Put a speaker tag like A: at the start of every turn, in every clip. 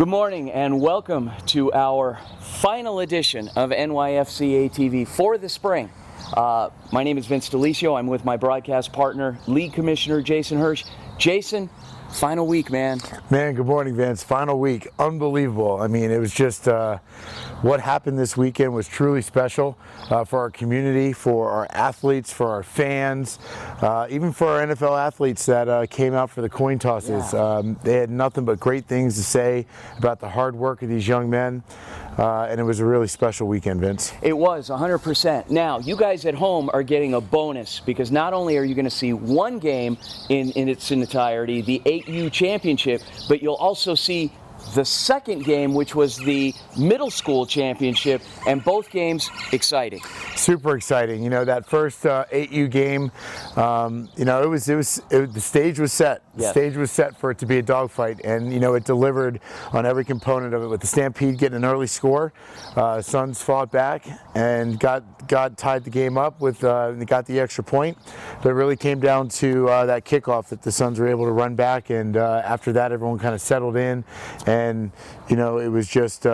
A: Good morning and welcome to our final edition of Nyfcatv for the spring. My name is Vince Delisio. I'm with my broadcast partner, League Commissioner Jason Hirsch. Jason, final week, man.
B: Man, good morning, Vince. Final week. Unbelievable. I mean, it was just what happened this weekend was truly special for our community, for our athletes, for our fans, even for our NFL athletes that came out for the coin tosses.
A: Yeah.
B: They had nothing but great things to say about the hard work of these young men. And it was a really special weekend, Vince.
A: It was 100%. Now, you guys at home are getting a bonus because not only are you going to see one game in its entirety, the 8U championship, but you'll also see the second game, which was the middle school championship, and both games exciting.
B: Super exciting. You know, that first 8U game, you know, the stage was set. The
A: Yes.
B: stage was set for it to be a dogfight, and you know, it delivered on every component of it. With the Stampede getting an early score, Suns fought back and got tied the game up with got the extra point. But it really came down to that kickoff that the Suns were able to run back, and after that, everyone kind of settled in, and you know, it was just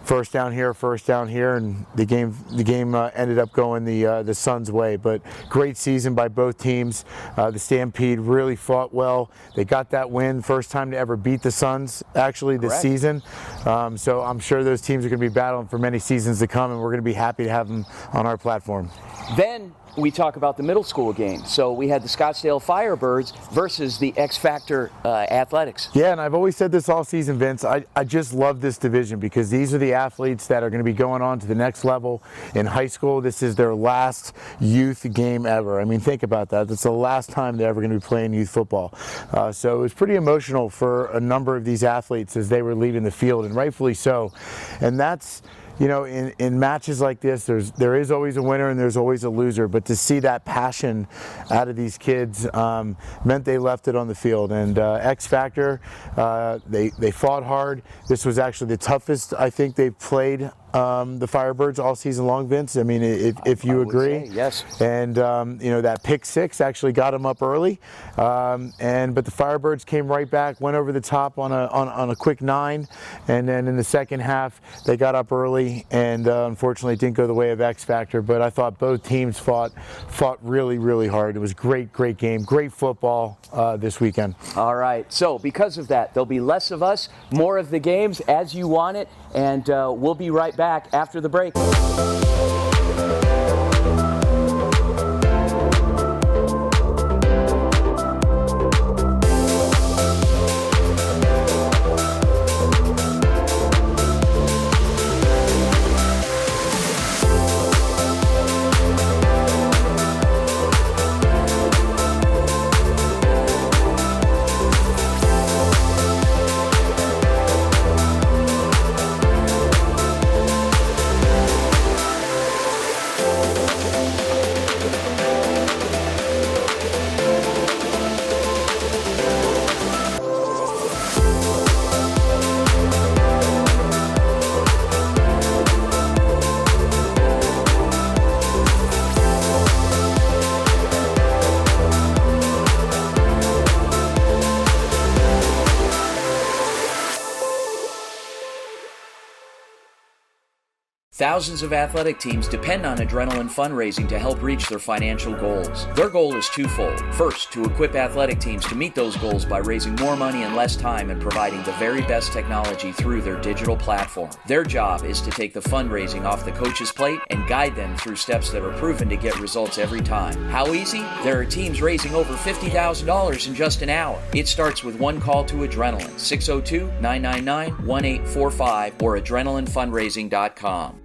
B: first down here, and the game ended up going the Suns' way. But great season by both teams. The Stampede really fought well. They got that win, first time to ever beat the Suns actually this
A: Correct.
B: season. So I'm sure those teams are going to be battling for many seasons to come, and we're going to be happy to have them on our platform.
A: Then we talk about the middle school game. So we had the Scottsdale Firebirds versus the X Factor Athletics.
B: Yeah, and I've always said this all season, Vince. I just love this division because these are the athletes that are going to be going on to the next level in high school. This is their last youth game ever. I mean, think about that. It's the last time they're ever going to be playing youth football. So it was pretty emotional for a number of these athletes as they were leaving the field, and rightfully so. And that's, you know, in matches like this, there is always a winner and there's always a loser. But to see that passion out of these kids meant they left it on the field. And X Factor, they fought hard. This was actually the toughest I think they've played the Firebirds all season long, Vince. I mean, if you agree.
A: Say, yes.
B: And you know, that pick six actually got them up early, but the Firebirds came right back, went over the top on a quick 9, and then in the second half they got up early, and unfortunately it didn't go the way of X Factor. But I thought both teams fought really hard. It was great game, great football this weekend.
A: All right. So because of that, there'll be less of us, more of the games as you want it, and we'll be right back after the break. Thousands of athletic teams depend on Adrenaline fundraising to help reach their financial goals. Their goal is twofold. First, to equip athletic teams to meet those goals by raising more money in less time and providing the very best technology through their digital platform. Their job is to take the fundraising off the coach's plate and guide them through steps that are proven to get results every time. How easy? There are teams raising over $50,000 in just an hour. It starts with one call to Adrenaline, 602-999-1845 or adrenalinefundraising.com.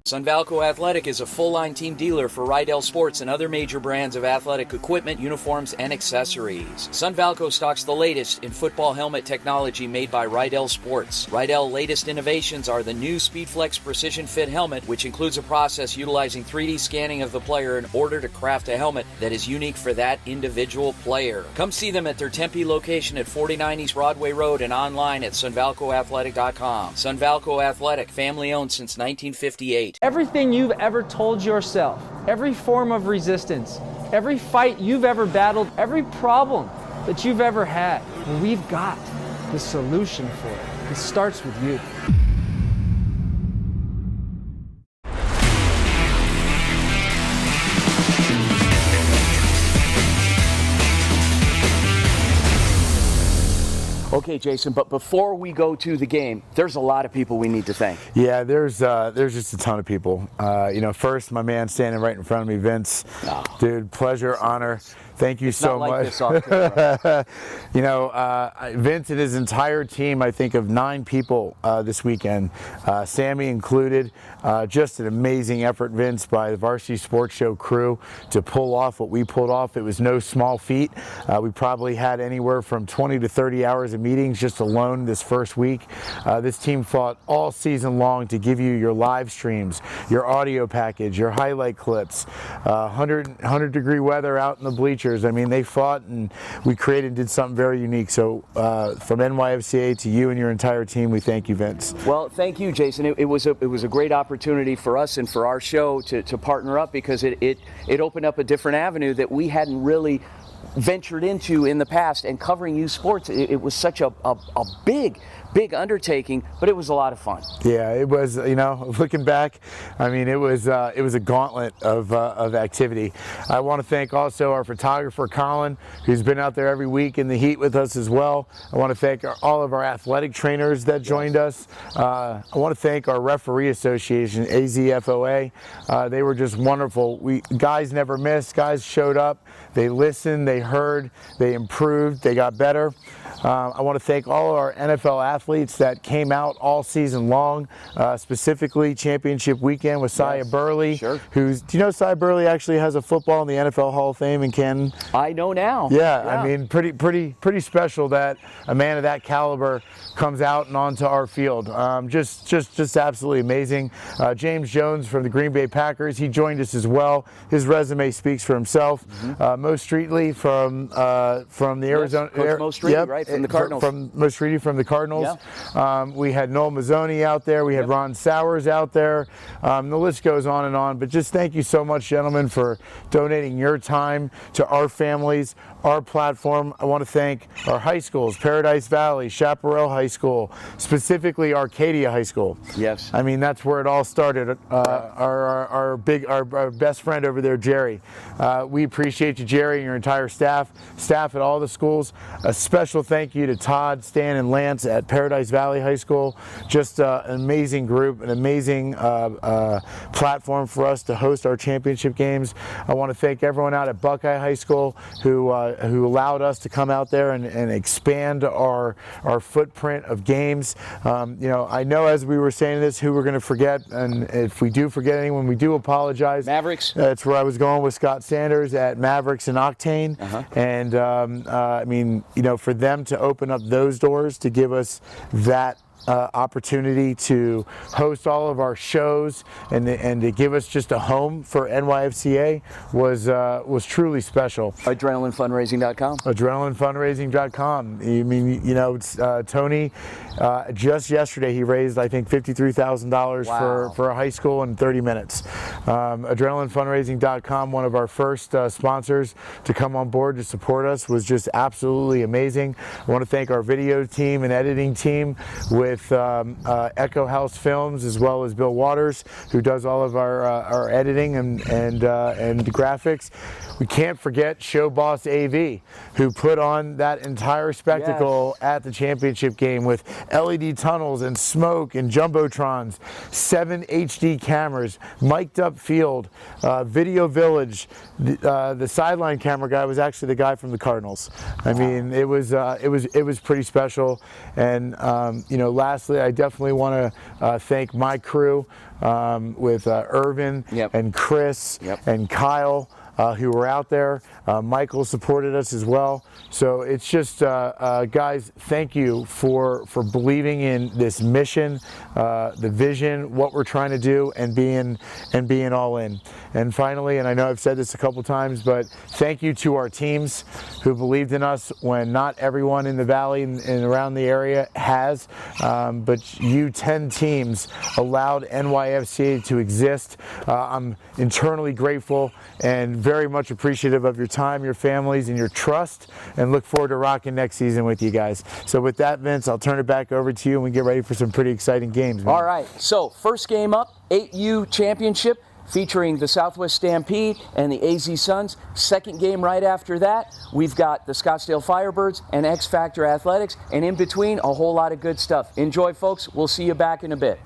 A: Sunvalco Athletic is a full-line team dealer for Rydell Sports and other major brands of athletic equipment, uniforms, and accessories. Sunvalco stocks the latest in football helmet technology made by Rydell Sports. Rydell's latest innovations are the new SpeedFlex Precision Fit helmet, which includes a process utilizing 3D scanning of the player in order to craft a helmet that is unique for that individual player. Come see them at their Tempe location at 49 East Broadway Road and online at sunvalcoathletic.com. Sunvalco Athletic, family-owned since 1958.
C: Everything you've ever told yourself, every form of resistance, every fight you've ever battled, every problem that you've ever had, we've got the solution for it. It starts with you.
A: Okay, Jason, but before we go to the game, there's a lot of people we need to thank.
B: Yeah, there's just a ton of people. First, my man standing right in front of me, Vince. Oh. Dude, pleasure, honor. Thank you so much. This off camera. Vince and his entire team, I think of 9 people this weekend, Sammy included. Just an amazing effort, Vince, by the Varsity Sports Show crew to pull off what we pulled off. It was no small feat. We probably had anywhere from 20 to 30 hours of meetings just alone this first week. This team fought all season long to give you your live streams, your audio package, your highlight clips, 100-degree weather out in the bleachers. I mean, they fought, and we created and did something very unique. So from NYFCA to you and your entire team, we thank you, Vince.
A: Well, thank you, Jason. It was a great opportunity for us and for our show to partner up, because it opened up a different avenue that we hadn't really ventured into in the past. And covering youth sports, it was such a big undertaking, but it was a lot of fun.
B: Yeah, it was. Looking back, I mean, it was a gauntlet of activity. I want to thank also our photographer Colin, who's been out there every week in the heat with us as well. I want to thank all of our athletic trainers that joined us. I want to thank our referee association, AZFOA. They were just wonderful. Guys never missed. Guys showed up. They listened. They heard. They improved. They got better. I want to thank all of our NFL athletes that came out all season long, specifically championship weekend with Sia Burley. Sure. Do you know Sia Burley actually has a football in the NFL Hall of Fame in Canton?
A: I know now.
B: Yeah, I mean, pretty special that a man of that caliber comes out and onto our field. Just absolutely amazing. James Jones from the Green Bay Packers, he joined us as well. His resume speaks for himself. Mo Streetley from the Arizona.
A: Coach Mo Streetley, right? From the Cardinals.
B: From Mo Streetley from the Cardinals.
A: Yeah.
B: We had Noel Mazzoni out there. We had Ron Sowers out there. The list goes on and on. But just thank you so much, gentlemen, for donating your time to our families, our platform. I want to thank our high schools, Paradise Valley, Chaparral High School, specifically Arcadia High School.
A: Yes.
B: I mean, that's where it all started. Our best friend over there, Jerry. We appreciate you, Jerry, and your entire staff at all the schools. A special thank you to Todd, Stan, and Lance at Paradise Valley High School. Just an amazing group, an amazing platform for us to host our championship games. I want to thank everyone out at Buckeye High School who allowed us to come out there and expand our footprint of games. I know as we were saying this who we're going to forget, and if we do forget anyone, we do apologize.
A: Mavericks.
B: That's where I was going with Scott Sanders at Mavericks and Octane. And I mean, for them to open up those doors to give us that opportunity to host all of our shows and to give us just a home for NYFCA was truly special.
A: AdrenalineFundraising.com.
B: AdrenalineFundraising.com. I mean, it's Tony. Just yesterday, he raised, I think, $53,000 for a high school in 30 minutes. AdrenalineFundraising.com, one of our first sponsors to come on board to support us, was just absolutely amazing. I want to thank our video team and editing team with Echo House Films, as well as Bill Waters, who does all of our editing and graphics. We can't forget Show Boss AV, who put on that entire spectacle at the championship game with LED tunnels and smoke and jumbotrons, 7 HD cameras, mic'd up field, Video Village. The sideline camera guy was actually the guy from the Cardinals. I mean, it was pretty special. And lastly, I definitely want to thank my crew with Irvin and Chris and Kyle, who were out there. Michael supported us as well. So it's just, guys, thank you for believing in this mission, the vision, what we're trying to do, and being all in. And finally, and I know I've said this a couple times, but thank you to our teams who believed in us when not everyone in the Valley and around the area has, but you 10 teams allowed NYFC to exist. I'm internally grateful and very much appreciative of your time, your families, and your trust, and look forward to rocking next season with you guys. So with that, Vince, I'll turn it back over to you and we get ready for some pretty exciting games, man.
A: All right, so first game up, 8U Championship, featuring the Southwest Stampede and the AZ Suns. Second game right after that, we've got the Scottsdale Firebirds and X Factor Athletics, and in between, a whole lot of good stuff. Enjoy, folks. We'll see you back in a bit.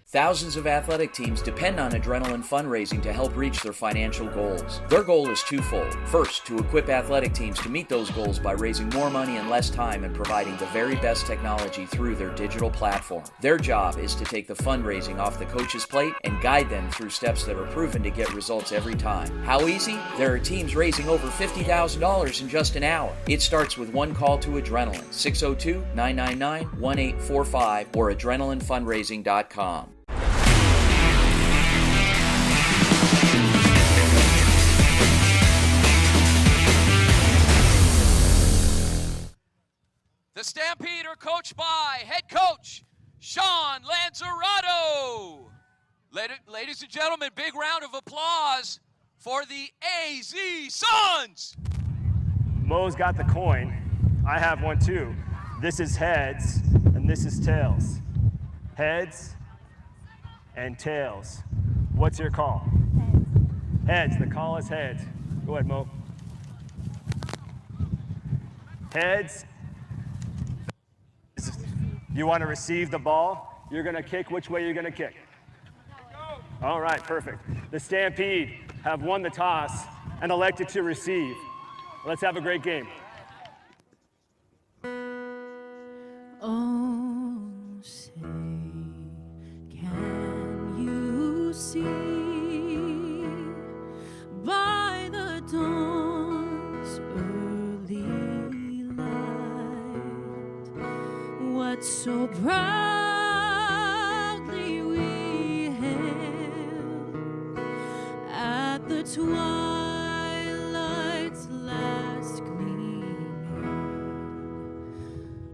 A: Thousands of athletic teams depend on Adrenaline fundraising to help reach their financial goals. Their goal is twofold. First, to equip athletic teams to meet those goals by raising more money in less time and providing the very best technology through their digital platform. Their job is to take the fundraising off the coach's plate and guide them through steps that are proven to get results every time. How easy? There are teams raising over $50,000 in just an hour. It starts with one call to Adrenaline, 602-999-1845 or adrenalinefundraising.com.
D: The Stampede are coached by head coach Sean Lanzarato. Ladies and gentlemen, big round of applause for the AZ Suns.
E: Mo's got the coin. I have one too. This is heads and this is tails. Heads and tails. What's your call? Heads. Heads. The call is heads. Go ahead, Mo. Heads. You want to receive the ball? You're going to kick. Which way you're going to kick? All right, perfect. The Stampede have won the toss and elected to receive. Let's have a great game.
F: Oh, say, can you see by the dawn's early light what so proudly we hailed at the twilight's last gleaming,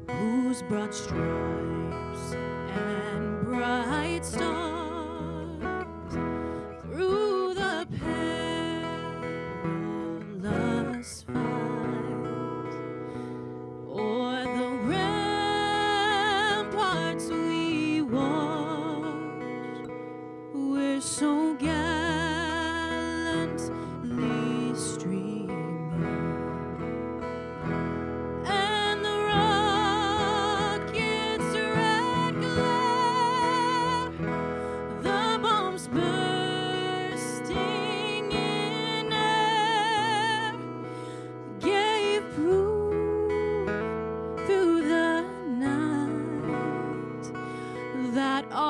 F: whose broad stripes and bright stars through the perilous fight o'er the ramparts we watched, were so gallantly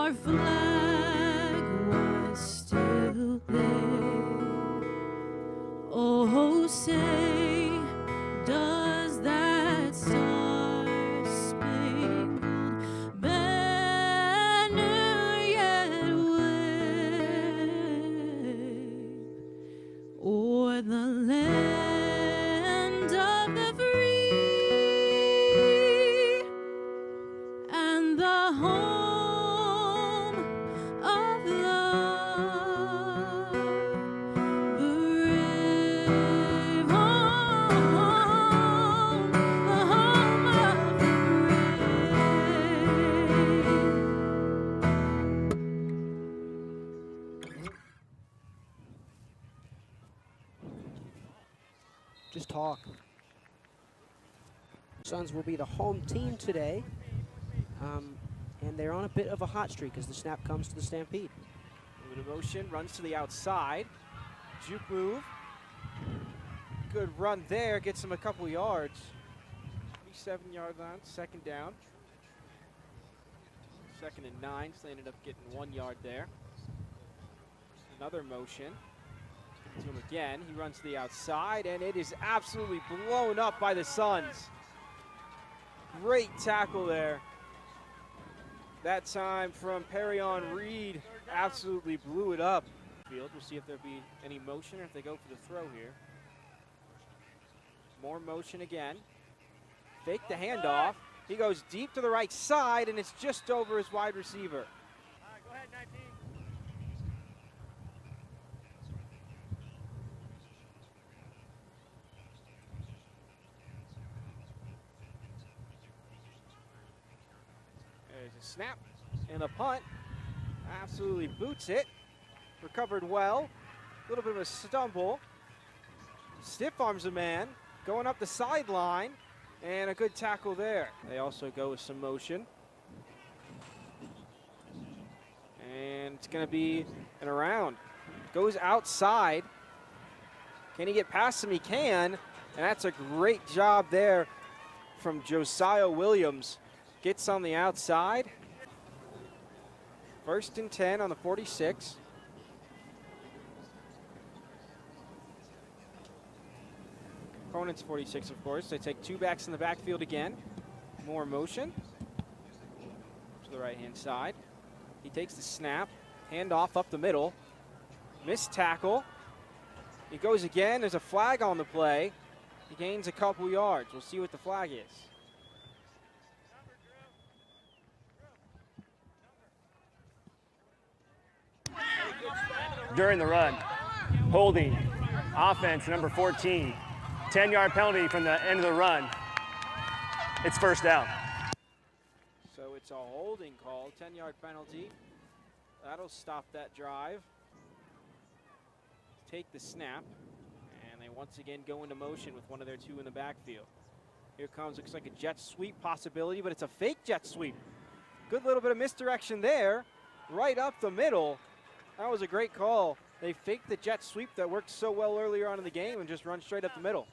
F: our flag was still there. Oh, say, does that star-spangled banner yet wave o'er the land of the free and the home of love, brave home, the home of the brave.
G: Just talk. Suns will be the home team today. And they're on a bit of a hot streak as the snap comes to the Stampede.
H: Moving in motion, runs to the outside. Juke move. Good run there, gets him a couple yards. 37-yard line, second down. 2nd and 9, so they ended up getting 1 yard there. Another motion. To him again, he runs to the outside, and it is absolutely blown up by the Suns. Great tackle there. That time from Perrion Reed, absolutely blew it up. We'll see if there'll be any motion or if they go for the throw here. More motion again. Fake the handoff. He goes deep to the right side, and it's just over his wide receiver.
E: Go ahead, 19.
H: There's a snap and a punt. Absolutely boots it. Recovered well. A little bit of a stumble. Stiff arms a man. Going up the sideline. And a good tackle there. They also go with some motion. And it's going to be an around. Goes outside. Can he get past him? He can. And that's a great job there from Josiah Williams. Gets on the outside. 1st and 10 on the 46. Opponent's 46, of course. They take 2 backs in the backfield again. More motion. To the right-hand side. He takes the snap. Handoff up the middle. Missed tackle. He goes again. There's a flag on the play. He gains a couple yards. We'll see what the flag is.
E: During the run, holding, offense, number 14. 10-yard penalty from the end of the run. It's 1st down.
H: So it's a holding call, 10-yard penalty. That'll stop that drive. Take the snap, and they once again go into motion with one of their 2 in the backfield. Here comes, looks like a jet sweep possibility, but it's a fake jet sweep. Good little bit of misdirection there, right up the middle. That was a great call. They faked the jet sweep that worked so well earlier on in the game and just run straight up the middle.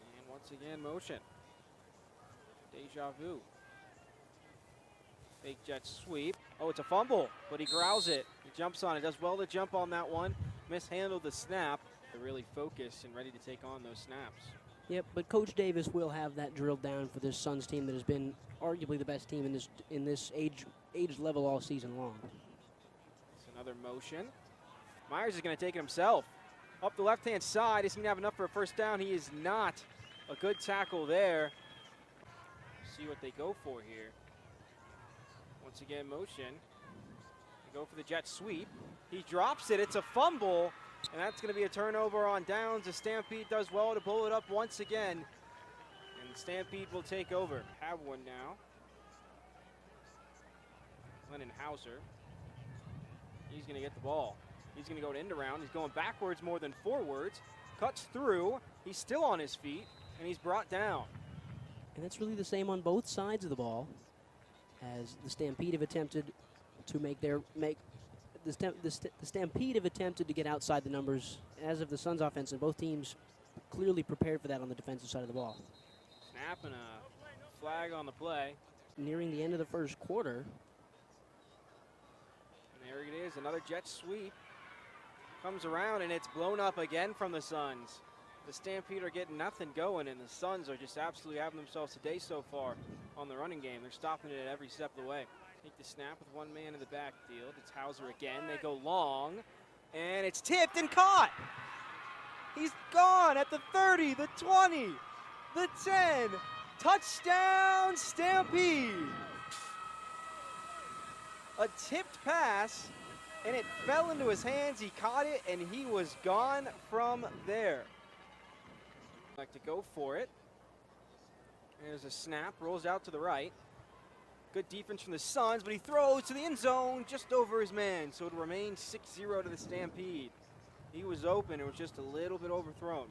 H: And once again, motion. Deja vu. Fake jet sweep. Oh, it's a fumble, but he growls it. He jumps on it, does well to jump on that one. Mishandled the snap. They're really focused and ready to take on those snaps.
G: Yep, but Coach Davis will have that drilled down for this Suns team that has been arguably the best team in this age level all season long.
H: It's another motion. Myers is going to take it himself. Up the left-hand side, he's going to have enough for a 1st down. He is not. A good tackle there. See what they go for here. Once again, motion. They go for the jet sweep. He drops it. It's a fumble. And that's going to be a turnover on downs. The Stampede does well to pull it up once again. And the Stampede will take over. Have one now. Lennon Hauser. He's going to get the ball. He's going to go to end around. He's going backwards more than forwards. Cuts through. He's still on his feet. And he's brought down.
G: And that's really the same on both sides of the ball, as the Stampede have attempted to the Stampede have attempted to get outside the numbers as of the Suns offense, and both teams clearly prepared for that on the defensive side of the ball.
H: Snap and a flag on the play.
G: Nearing the end of the first quarter.
H: And there it is, another jet sweep. Comes around and it's blown up again from the Suns. The Stampede are getting nothing going, and the Suns are just absolutely having themselves a day so far on the running game. They're stopping it at every step of the way. Take the snap with one man in the backfield. It's Hauser again. They go long, and it's tipped and caught. He's gone at the 30, the 20, the 10. Touchdown, Stampede. A tipped pass, and it fell into his hands. He caught it, and he was gone from there. Like to go for it. There's a snap, rolls out to the right. Good defense from the Suns, but he throws to the end zone just over his man, so it'll remain 6-0 to the Stampede. He was open, it was just a little bit overthrown.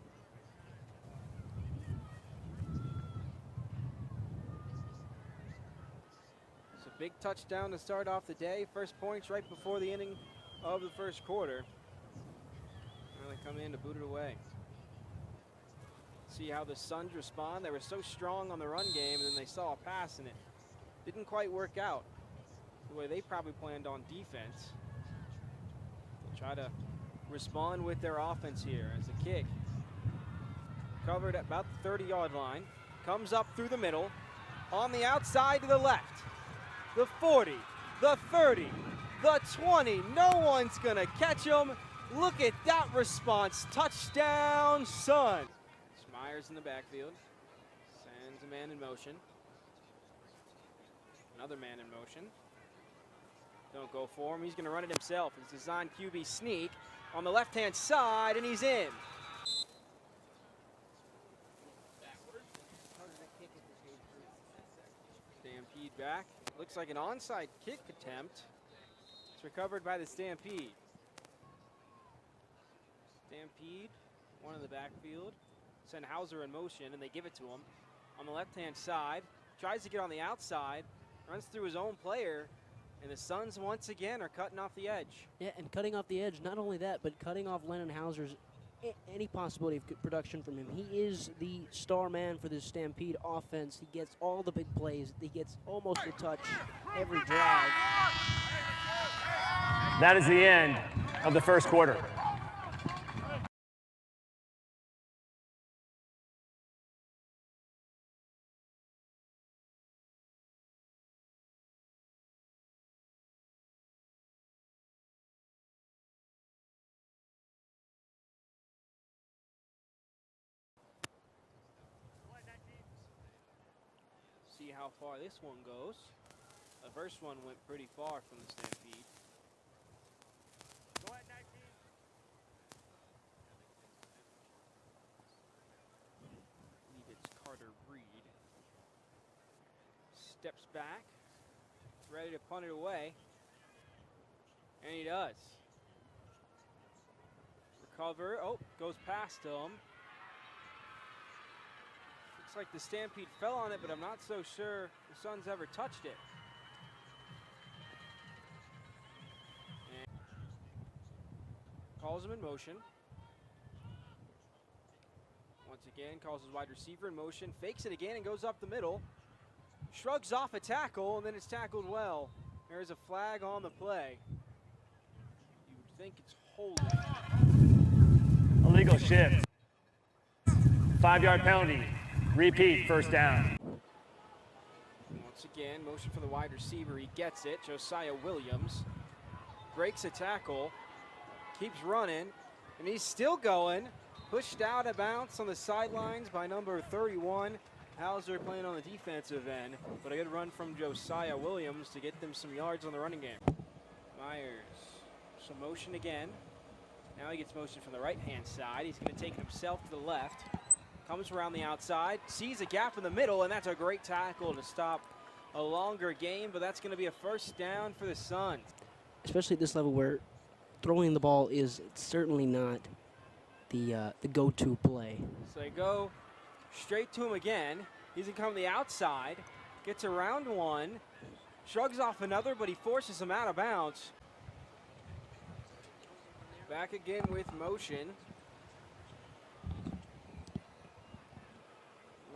H: It's a big touchdown to start off the day. First points right before the ending of the first quarter. Now they come in to boot it away. See how the Suns respond. They were so strong on the run game, and then they saw a pass, and it didn't quite work out the way they probably planned on defense. They'll try to respond with their offense here as the kick covered at about the 30-yard line. Comes up through the middle, on the outside to the left. The 40, the 30, the 20. No one's going to catch him. Look at that response. Touchdown, Suns. Myers in the backfield, sends a man in motion. Another man in motion. Don't go for him, he's gonna run it himself. It's designed QB sneak on the left-hand side, and he's in. Stampede back. Looks like an onside kick attempt. It's recovered by the Stampede. Stampede, one in the backfield. Send Hauser in motion, and they give it to him on the left-hand side. Tries to get on the outside, runs through his own player, and the Suns once again are cutting off the edge.
G: Yeah, and cutting off the edge, not only that, but cutting off Lennon Hauser's any possibility of good production from him. He is the star man for this Stampede offense. He gets all the big plays. He gets almost a touch every drive.
E: That is the end of the first quarter.
H: See how far this one goes. The first one went pretty far from the Stampede. Go ahead, 19. I believe it's Carter Reed. Steps back, ready to punt it away. And he does. Recover, oh, goes past him. Looks like the Stampede fell on it, but I'm not so sure the Suns ever touched it. And calls him in motion. Once again, calls his wide receiver in motion, fakes it again and goes up the middle. Shrugs off a tackle, and then it's tackled well. There's a flag on the play. You would think it's holding.
E: Illegal shift. 5-yard penalty. Repeat, first down.
H: Once again, motion for the wide receiver. He gets it. Josiah Williams breaks a tackle, keeps running, and he's still going. Pushed out of bounds on the sidelines by number 31. Hauser playing on the defensive end, but a good run from Josiah Williams to get them some yards on the running game. Myers, some motion again. Now he gets motion from the right-hand side. He's going to take it himself to the left. Comes around the outside, sees a gap in the middle, and that's a great tackle to stop a longer game, but that's going to be a first down for the Suns.
G: Especially at this level where throwing the ball is certainly not the go-to play.
H: So they go straight to him again. He's going to come to the outside, gets around one, shrugs off another, but he forces him out of bounds. Back again with motion.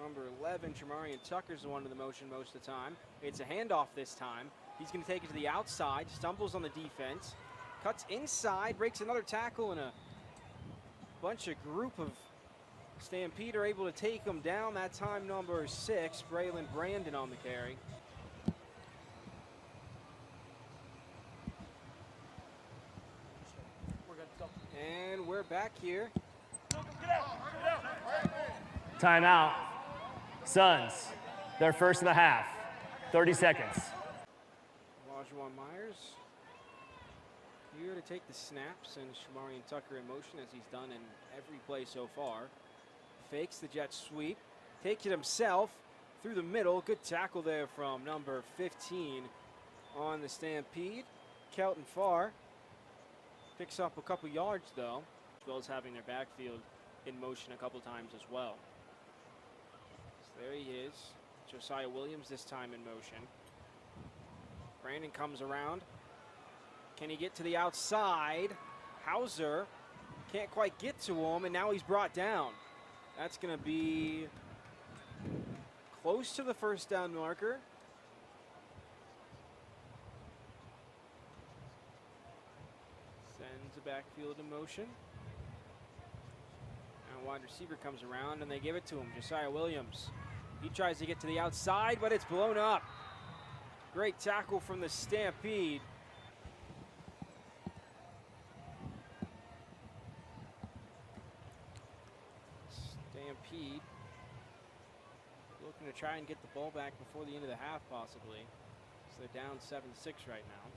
H: number 11, Jamarian Tucker's the one in the motion most of the time. It's a handoff this time. He's going to take it to the outside, stumbles on the defense, cuts inside, breaks another tackle, and a bunch of group of Stampede are able to take him down. That time number 6, Braylon Brandon on the carry. And we're back here.
E: Timeout. Suns, their first of the half. 30 seconds.
H: Olajuwon Myers here to take the snaps, and Shamarian Tucker in motion as he's done in every play so far. Fakes the jet sweep, takes it himself through the middle. Good tackle there from number 15 on the Stampede. Kelton Farr picks up a couple yards though, as well as having their backfield in motion a couple times as well. So there he is, Josiah Williams this time in motion. Brandon comes around. Can he get to the outside? Hauser can't quite get to him, and now he's brought down. That's going to be close to the first down marker. Sends the backfield in motion. Now wide receiver comes around, and they give it to him, Josiah Williams. He tries to get to the outside, but it's blown up. Great tackle from the Stampede. Stampede looking to try and get the ball back before the end of the half, possibly. So they're down 7-6 right now.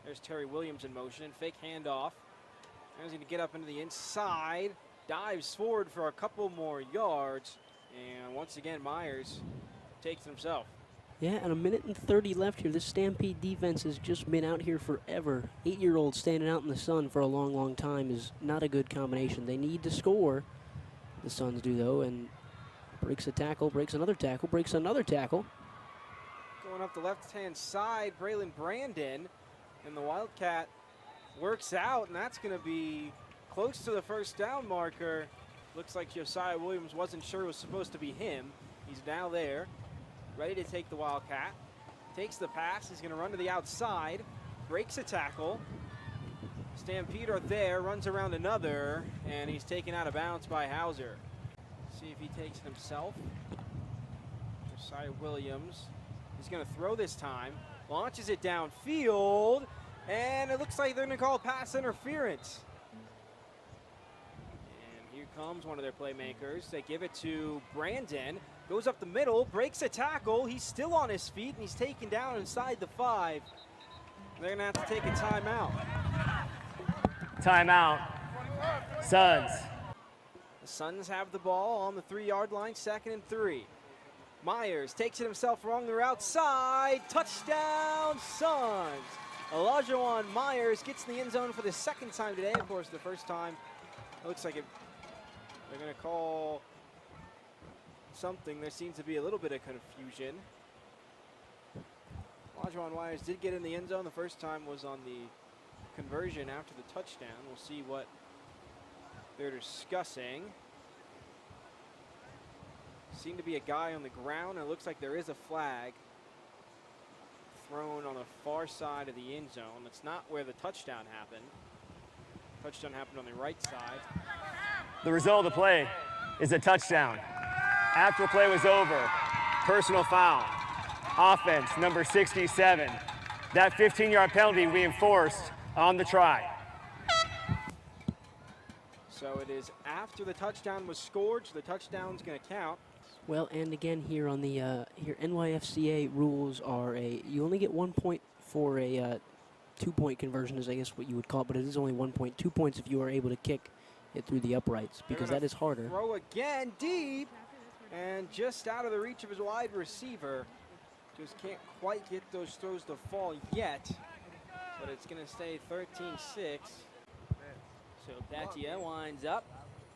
H: There's Terry Williams in motion. Fake handoff. Now he's going to get up into the inside. Dives forward for a couple more yards. And once again, Myers takes it himself.
G: Yeah, and 1:30 left here. This Stampede defense has just been out here forever. 8-year-olds standing out in the sun for a long, long time is not a good combination. They need to score. The Suns do, though, and breaks a tackle, breaks another tackle, breaks another tackle.
H: Going up the left-hand side, Braylon Brandon, and the Wildcat works out, and that's going to be close to the first down marker. Looks like Josiah Williams wasn't sure it was supposed to be him. He's now there, ready to take the Wildcat. Takes the pass, he's going to run to the outside, breaks a tackle. Stampede are there, runs around another, and he's taken out of bounds by Hauser. See if he takes it himself. Josiah Williams. He's going to throw this time, launches it downfield, and it looks like they're going to call pass interference. And here comes one of their playmakers. They give it to Brandon. Goes up the middle, breaks a tackle. He's still on his feet, and he's taken down inside the 5. They're going to have to take a timeout.
E: Timeout. Suns.
H: The Suns have the ball on the 3-yard line, 2nd and 3. Myers takes it himself along the outside. Touchdown, Suns. Olajuwon Myers gets in the end zone for the second time today. Of course, the first time, it looks like they're going to call something. There seems to be a little bit of confusion. Olajuwon Myers did get in the end zone. The first time was on the conversion after the touchdown. We'll see what they're discussing. Seemed to be a guy on the ground, and it looks like there is a flag thrown on the far side of the end zone. That's not where the touchdown happened. Touchdown happened on the right side.
E: The result of the play is a touchdown. After the play was over, personal foul. Offense, number 67. That 15-yard penalty we enforced on the try.
H: So it is after the touchdown was scored, so the touchdown's going to count.
G: Well, and again here on the here NYFCA rules are you only get 1 point for a 2-point conversion, is I guess what you would call it, but it is only 1 point, 2 points if you are able to kick it through the uprights, because that is harder.
H: Throw again deep, and just out of the reach of his wide receiver. Just can't quite get those throws to fall yet, but it's going to stay 13-6. So Batia winds up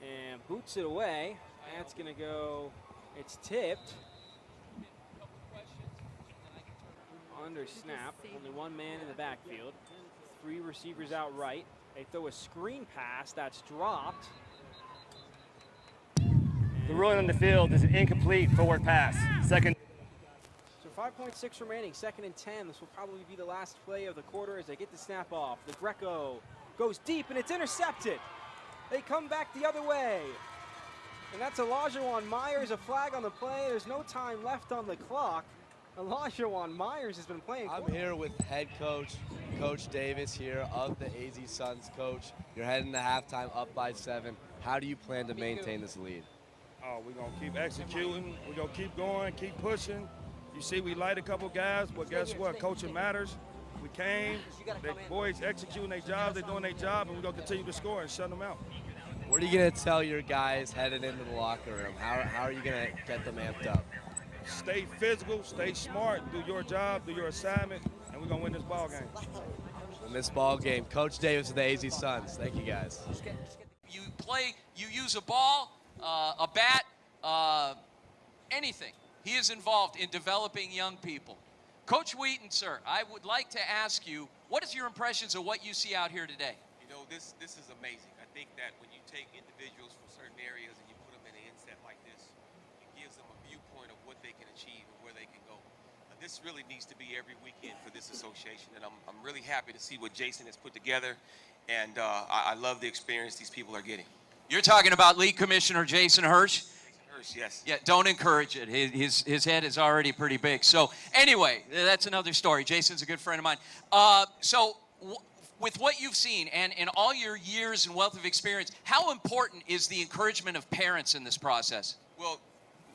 H: and boots it away. That's going to go, it's tipped. Under snap, only one man in the backfield. 3 receivers out right. They throw a screen pass that's dropped. And
E: The ruling on the field is an incomplete forward pass. Second.
H: So 5.6 remaining, 2nd and 10. This will probably be the last play of the quarter as they get the snap off. The Greco goes deep and it's intercepted. They come back the other way. And that's Elijah Myers, a flag on the play. There's no time left on the clock. Elijah Myers has been playing.
I: I'm here with head coach, Coach Davis here of the AZ Suns. Coach, you're heading to halftime up by 7. How do you plan to maintain this lead?
J: Oh, we're going to keep executing. We're going to keep going, keep pushing. You see, we light a couple guys, but guess what? Coaching matters. We came, the boys executing their jobs, they're doing their job, and we're going to continue to score and shut them out.
I: What are you going to tell your guys headed into the locker room? How are you going to get them amped up?
J: Stay physical, stay smart, do your job, do your assignment, and we're going to win this ball game.
I: In this ball game, Coach Davis of the AZ Suns. Thank you, guys.
D: You play, you use a ball, a bat, anything. He is involved in developing young people. Coach Wheaton, sir, I would like to ask you, what is your impressions of what you see out here today?
K: You know, this is amazing. I think that when you take individuals from certain areas and you put them in an inset like this, it gives them a viewpoint of what they can achieve and where they can go. This really needs to be every weekend for this association, and I'm really happy to see what Jason has put together, and I love the experience these people are getting.
D: You're talking about League Commissioner Jason Hirsch?
K: Yes.
D: Yeah, don't encourage it. His head is already pretty big. So anyway, that's another story. Jason's a good friend of mine. With what you've seen and in all your years and wealth of experience, how important is the encouragement of parents in this process?
K: Well,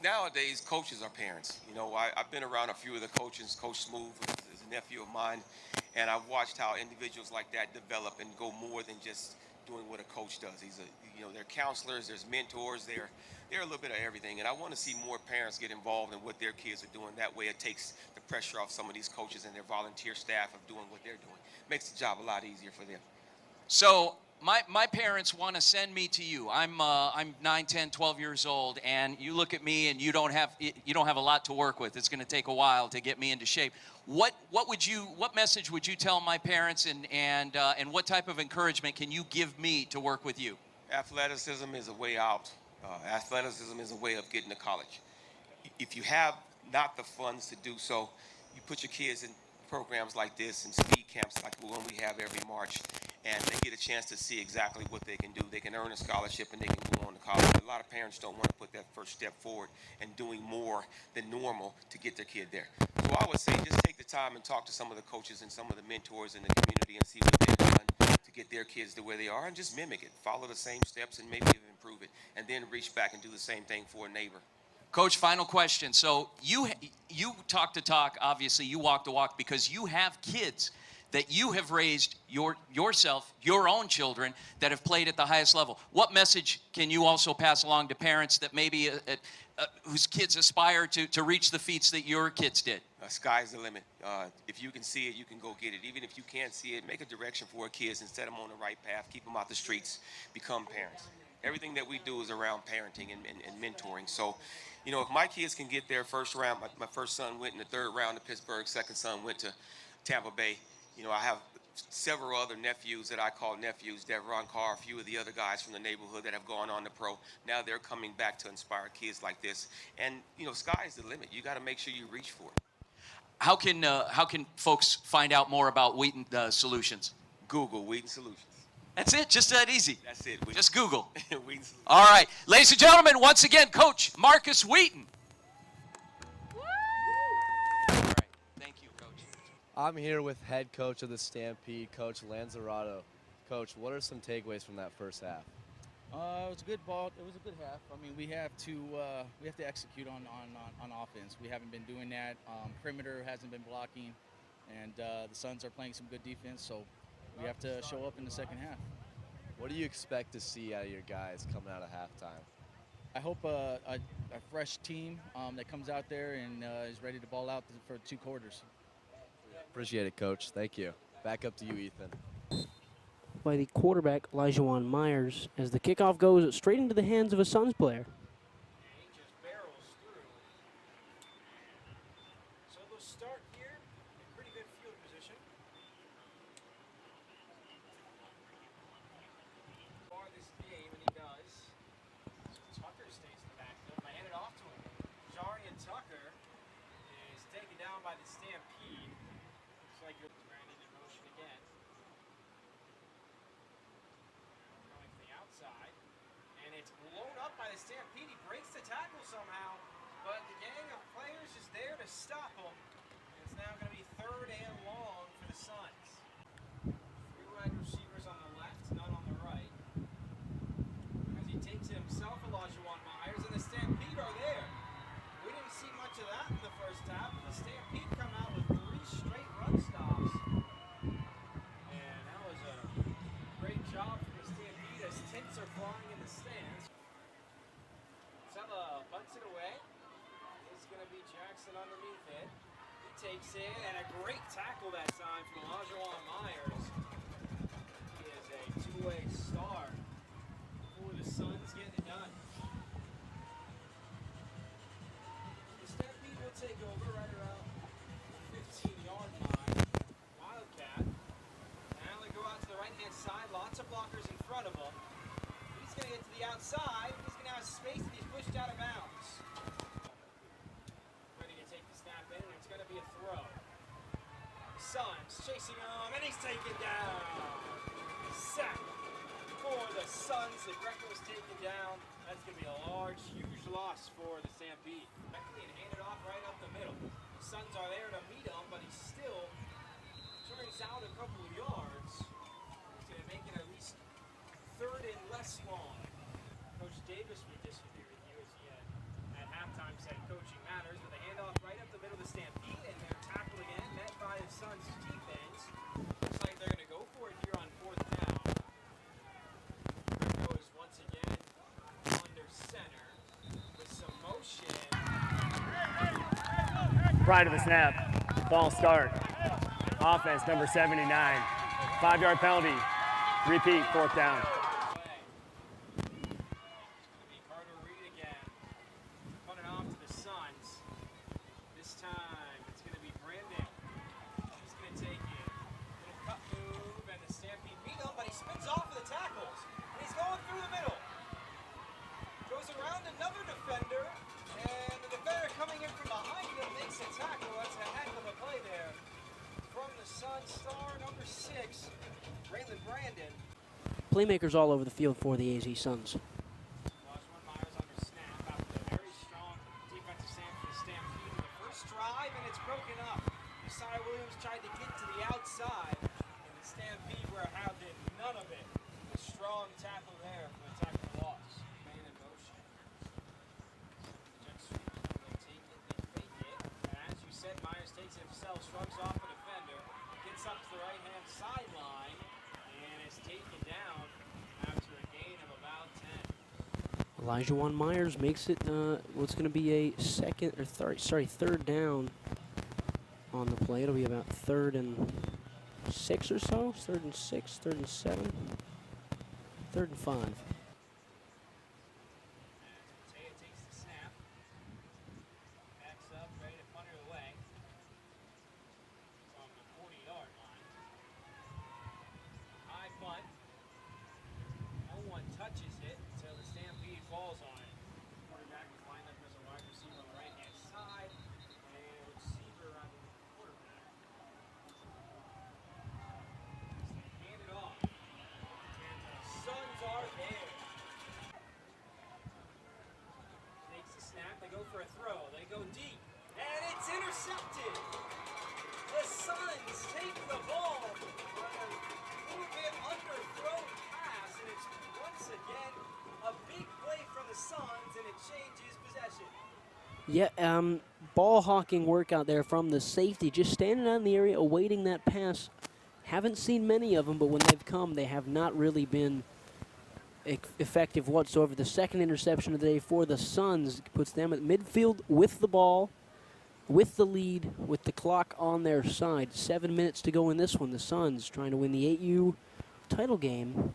K: nowadays, coaches are parents. You know, I've been around a few of the coaches. Coach Smooth is a nephew of mine, and I've watched how individuals like that develop and go more than just doing what a coach does. They're counselors, there's mentors, they're a little bit of everything, and I want to see more parents get involved in what their kids are doing. That way it takes the pressure off some of these coaches and their volunteer staff of doing what they're doing. Makes the job a lot easier for them.
D: So my parents want to send me to you. I'm 9, 10, 12 years old, and you look at me and you don't have a lot to work with. It's going to take a while to get me into shape. What message would you tell my parents, and what type of encouragement can you give me to work with you?
K: Athleticism is a way out. Athleticism is a way of getting to college. If you have not the funds to do so, you put your kids in programs like this and speed camps like the one we have every March, and they get a chance to see exactly what they can do. They can earn a scholarship and they can go on to college. A lot of parents don't want to put that first step forward and doing more than normal to get their kid there. So I would say just take the time and talk to some of the coaches and some of the mentors in the community and see what they've done to get their kids to where they are, and just mimic it. Follow the same steps and maybe even improve it, and then reach back and do the same thing for a neighbor.
D: Coach, final question. So you talk the talk, obviously you walk the walk, because you have kids that you have raised yourself, your own children that have played at the highest level. What message can you also pass along to parents that maybe whose kids aspire to reach the feats that your kids did?
K: Sky's the limit. If you can see it, you can go get it. Even if you can't see it, make a direction for our kids and set them on the right path. Keep them out the streets. Become parents. Everything that we do is around parenting and mentoring. So, you know, if my kids can get there first round, my first son went in the third round to Pittsburgh, second son went to Tampa Bay. You know, I have several other nephews that I call nephews, Devron Carr, a few of the other guys from the neighborhood that have gone on to pro. Now they're coming back to inspire kids like this. And, you know, sky's the limit. You got to make sure you reach for it.
D: How can folks find out more about Wheaton Solutions?
K: Google Wheaton Solutions.
D: That's it, just that easy.
K: That's it.
D: Just Google.
K: Wheaton Solutions.
D: All right, ladies and gentlemen, once again, Coach Marcus Wheaton. All right, thank you, Coach.
I: I'm here with head coach of the Stampede, Coach Lanzarato. Coach, what are some takeaways from that first half?
L: It was a good ball. It was a good half. I mean, we have to execute on offense. We haven't been doing that. Perimeter hasn't been blocking, and the Suns are playing some good defense. So we have to show up in the second half.
I: What do you expect to see out of your guys coming out of halftime?
L: I hope a fresh team that comes out there and is ready to ball out for 2 quarters.
I: Appreciate it, Coach. Thank you. Back up to you, Ethan.
G: By the quarterback, Elijah Myers, as the kickoff goes straight into the hands of a Suns player.
H: He just barrels through. So they'll start here in pretty good field position. For this game, and he does. So Tucker stays in the backfield. by the Stampede. Looks like you're Brandon in motion again. Going from the outside. And it's blown up by the Stampede. He breaks the tackle somehow, but the gang of players is there to stop him. And it's now going to be 3rd and long for the Suns. 3 wide receivers on the left, none on the right. As he takes it himself, Olajuwon Myers, and the Stampede are there. We didn't see much of that in the first half, but the Stampede come out with 3 straight run stops. And that was a great job from the Stampede as tints are flying in the stands. Sella punts it away. It's going to be Jackson underneath it. He takes it, and a great tackle that time from Olajuwon Myers. He is a two-way star for the Suns getting it done. The Stampede will take over right around the 15-yard line. Wildcat. Now they go out to the right-hand side. Lots of blockers in front of him. He's going to get to the outside. He's going to have space, and he's pushed out of bounds. Ready to take the snap in, and it's going to be a throw. Suns chasing him, and he's taken down. Sack for the Suns. The Greco was taken down. That's going to be a large, huge loss for the Stampede. Beckley and handed off right up the middle. The Suns are there to meet him, but he still turns out a couple of yards. He's going to make it at least 3rd and less long. Coach Davis would disagree with you as he at halftime said coaching matters, but they hand off right up the middle of the Stampede, and they're tackled again, met by the Suns defense. Looks like they're going to go for it here on 4th down. Greco is once again under center with some motion.
E: Prior to the snap, ball start. Offense number 79. 5-yard penalty. Repeat, 4th down.
G: Playmakers all over the field for the AZ Suns.
H: Olajuwon Myers under snap after a very strong defensive stand for the Stampede in the first drive, and it's broken up. Josiah Williams tried to get to the outside, and the Stampede were out did none of it. A strong tackle there from a tackle loss. Man in motion. Jet sweep, they take it, they fake it. And as you said, Myers takes it himself, shrugs off a defender, gets up to the right-hand sideline, and is taken down after a gain of about 10.
G: Olajuwon Myers makes it what's going to be a 3rd down on the play. It'll be about 3rd and 6 or so. 3rd and 6, 3rd and 7, 3rd and 5.
H: Mateo takes the snap. Backs up, ready to punt it away. It's on the 40-yard line. High punt. No one touches it until the Stampede falls on it. Quarterback is lined up as a wide receiver on the right-hand side, and a receiver on the quarterback. They hand it off, and the Suns are there. Takes the snap, they go for a throw, they go deep, and it's intercepted. The Suns take the ball on a little bit underthrown pass, and it's once again a big play from the Suns, and it changes possession.
G: Yeah, ball hawking work out there from the safety, just standing out in the area awaiting that pass. Haven't seen many of them, but when they've come, they have not really been effective whatsoever. The second interception of the day for the Suns puts them at midfield with the ball, with the lead, with the clock on their side. 7 minutes to go in this one. The Suns trying to win the 8U title game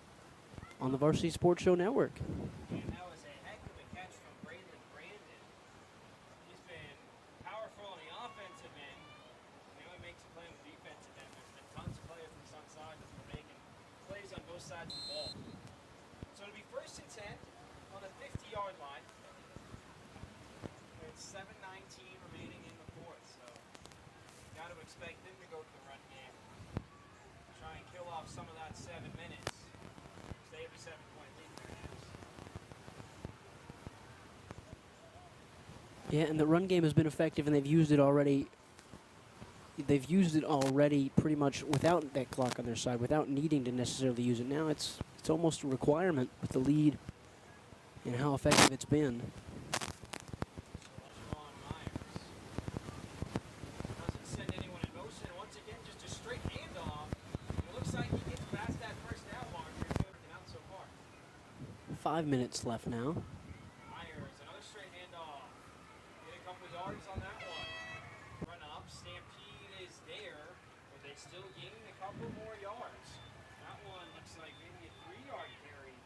G: on the Varsity Sports Show Network.
H: And that was a heck of a catch from Brandon. He's been powerful on the offensive end. And now he makes a play on the defensive end. There's been tons of players from the Sun side that are making plays on both sides of the ball. So it'll be 1st and 10 on the 50-yard line. With 7:19 remaining in the 4th. So expect them to go to the run game. Try and kill off some of that 7 minutes. They have a 7-point lead in their hands.
G: Yeah, and the run game has been effective, and they've used it already. They've used it already pretty much without that clock on their side, without needing to necessarily use it. Now it's almost a requirement with the lead and how effective it's been.
H: Doesn't send anyone in motion. Once again, just a straight handoff. It looks like he gets past that first down marker. Out so far.
G: 5 minutes left now.
H: Myers, another straight handoff. Get a couple yards on that one. Run up. Stampede is there, but they still gain a couple more yards. That one looks like maybe a 3-yard carry.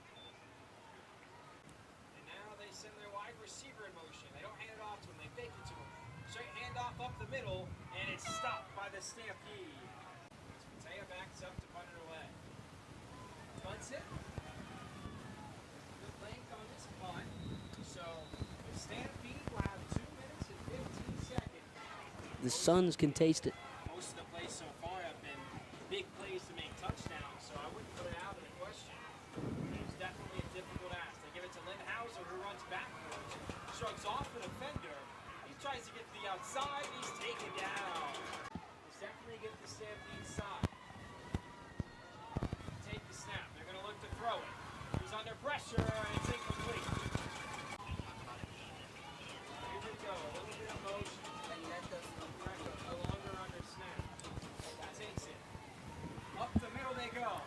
H: And now they send their wide receiver in motion. They don't hand it off to him. They fake it to him. Straight handoff up the middle, and it's stopped by the Stampede. Mateo backs up to punt it away. Punts it. Good length on this punt. So the Stampede will have 2 minutes and 15 seconds.
G: The Suns can taste it.
H: Most of the plays so far have been big plays to make touchdowns, so I wouldn't put it out of the question. It's definitely a difficult ask. They give it to Lynn Hauser, who runs backwards, shrugs off an offender. He tries to get to the outside. He's taken down. He's definitely get the Stampede side. Take the snap. They're going to look to throw it. He's under pressure, and it's incomplete. Here we go. A little bit of motion. Pressure no longer under snap. That takes it. Up the middle they go.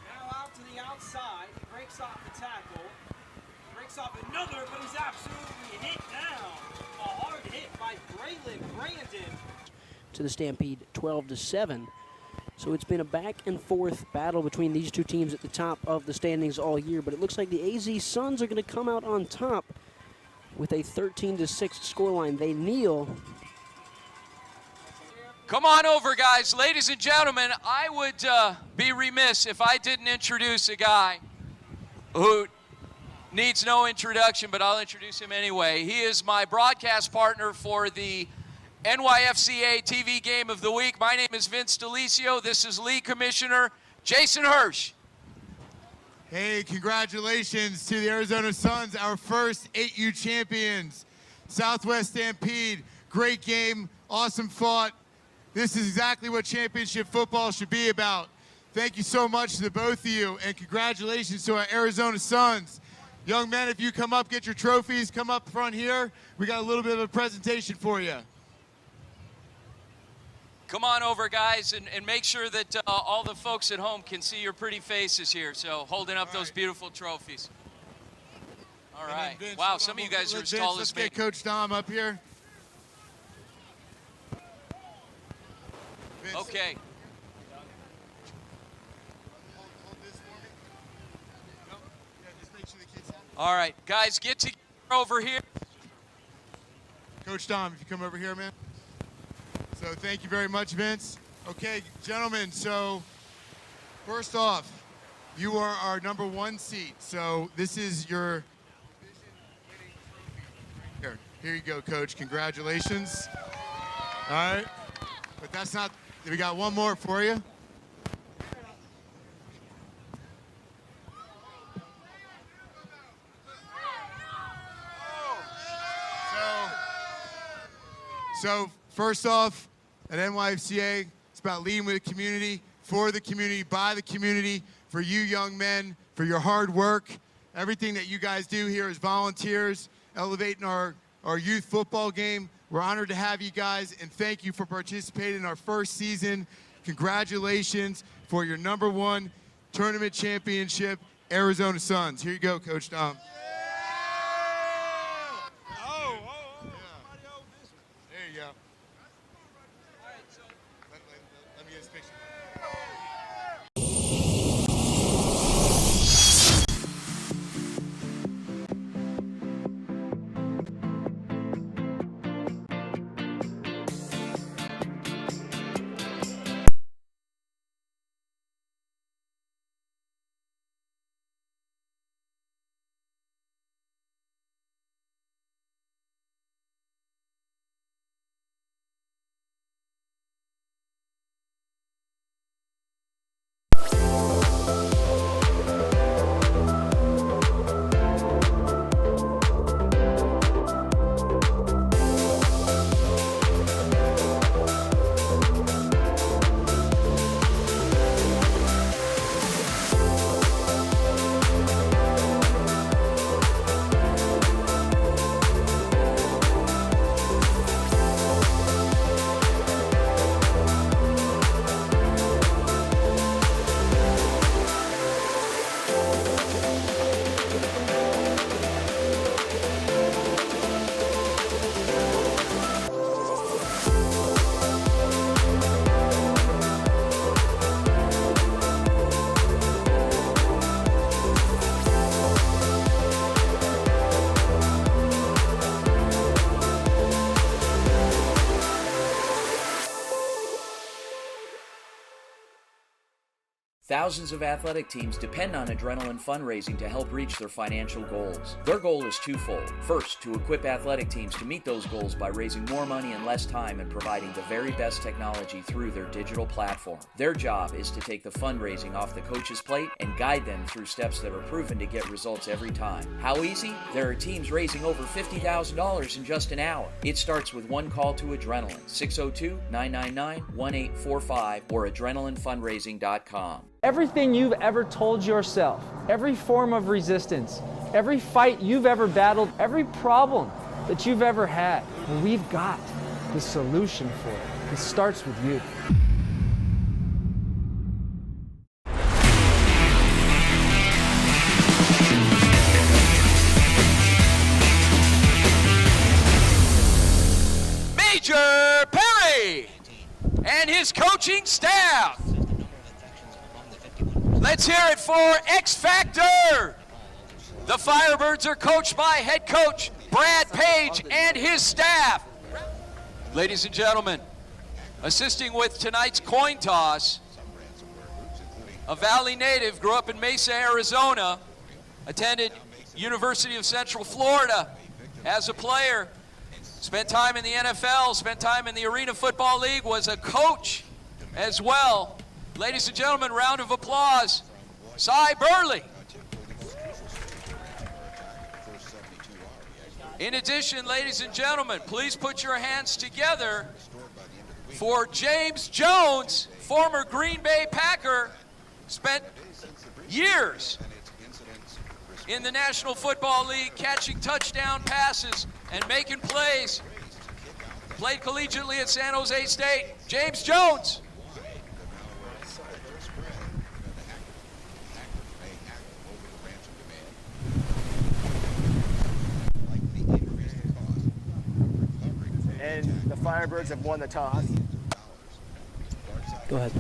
H: Now out to the outside. He breaks off the tackle. Breaks off another, but he's absolutely hit down. A hard hit by Braylon Brandon.
G: To the Stampede, 12-7. So it's been a back and forth battle between these two teams at the top of the standings all year, but it looks like the AZ Suns are going to come out on top with a 13-6 scoreline. They kneel.
D: Come on over, guys. Ladies and gentlemen, I would be remiss if I didn't introduce a guy who needs no introduction, but I'll introduce him anyway. He is my broadcast partner for the NYFCA TV Game of the Week. My name is Vince Delicio. This is League Commissioner Jason Hirsch.
B: Hey, congratulations to the Arizona Suns, our first 8U champions. Southwest Stampede, great game, awesome fought. This is exactly what championship football should be about. Thank you so much to the both of you, and congratulations to our Arizona Suns. Young men, if you come up, get your trophies, come up front here. We got a little bit of a presentation for you.
D: Come on over, guys, and make sure that all the folks at home can see your pretty faces here. So holding up those beautiful trophies. All right.
B: Vince,
D: wow, some of you guys are as tall as me.
B: Let's get Coach Dom up here. Vince.
D: Okay.
B: Hold this for me. No, yeah, just make sure the kids have it.
D: All right, guys, get together over here.
B: Coach Dom, if you come over here, man. So thank you very much, Vince. Okay, gentlemen, so first off, you are our #1 seed. So this is your division-winning trophy. Here you go, Coach. Congratulations. All right. But that's not, we got one more for you. So first off, at NYFCA, it's about leading with the community, for the community, by the community, for you young men, for your hard work. Everything that you guys do here as volunteers, elevating our youth football game. We're honored to have you guys, and thank you for participating in our first season. Congratulations for your #1 tournament championship, Arizona Suns. Here you go, Coach Dom. There you go. Let me get this picture.
A: Thousands of athletic teams depend on adrenaline fundraising to help reach their financial goals. Their goal is twofold. First, to equip athletic teams to meet those goals by raising more money in less time and providing the very best technology through their digital platform. Their job is to take the fundraising off the coach's plate and guide them through steps that are proven to get results every time. How easy? There are teams raising over $50,000 in just an hour. It starts with one call to Adrenaline, 602-999-1845 or adrenalinefundraising.com.
C: Everything you've ever told yourself, every form of resistance, every fight you've ever battled, every problem that you've ever had, we've got the solution for it. It starts with you.
D: Major Perry and his coaching staff. Let's hear it for X Factor. The Firebirds are coached by head coach Brad Page and his staff. Ladies and gentlemen, assisting with tonight's coin toss, a Valley native, grew up in Mesa, Arizona, attended University of Central Florida as a player, spent time in the NFL, spent time in the Arena Football League, was a coach as well. Ladies and gentlemen, round of applause, Cy Burley. In addition, ladies and gentlemen, please put your hands together for James Jones, former Green Bay Packer, spent years in the National Football League catching touchdown passes and making plays. Played collegiately at San Jose State. James Jones.
H: And the Firebirds have won the toss.
G: Go ahead.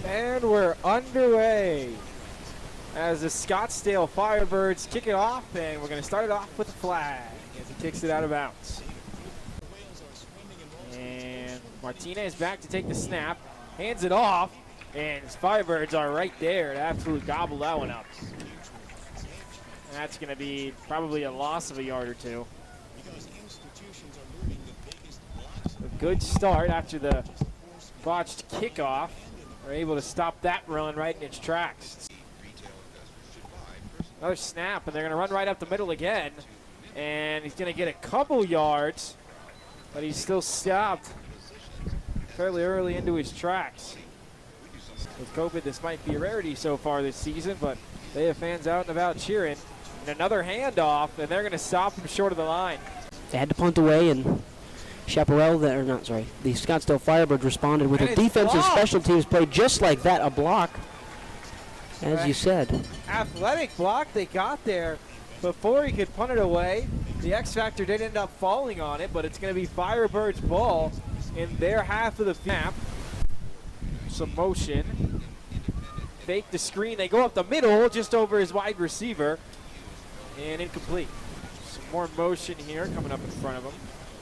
H: And we're underway as the Scottsdale Firebirds kick it off, and we're going to start it off with a flag as he kicks it out of bounds. And Martinez back to take the snap, hands it off, and his Firebirds are right there to absolutely gobble that one up. And that's going to be probably a loss of a yard or two. A good start after the botched kickoff. They're able to stop that run right in its tracks. Another snap, and they're going to run right up the middle again. And he's going to get a couple yards, but he's still stopped fairly early into his tracks. With COVID, this might be a rarity so far this season, but they have fans out and about cheering. And another handoff, and they're going to stop him short of the line.
G: They had to punt away, and Chaparral, the Scottsdale Firebirds responded with a defensive special teams play just like that, a block, as you said.
H: Athletic block they got there before he could punt it away. The X Factor did end up falling on it, but it's going to be Firebirds ball in their half of the snap. Some motion. Fake the screen. They go up the middle just over his wide receiver. And incomplete. Some more motion here coming up in front of him.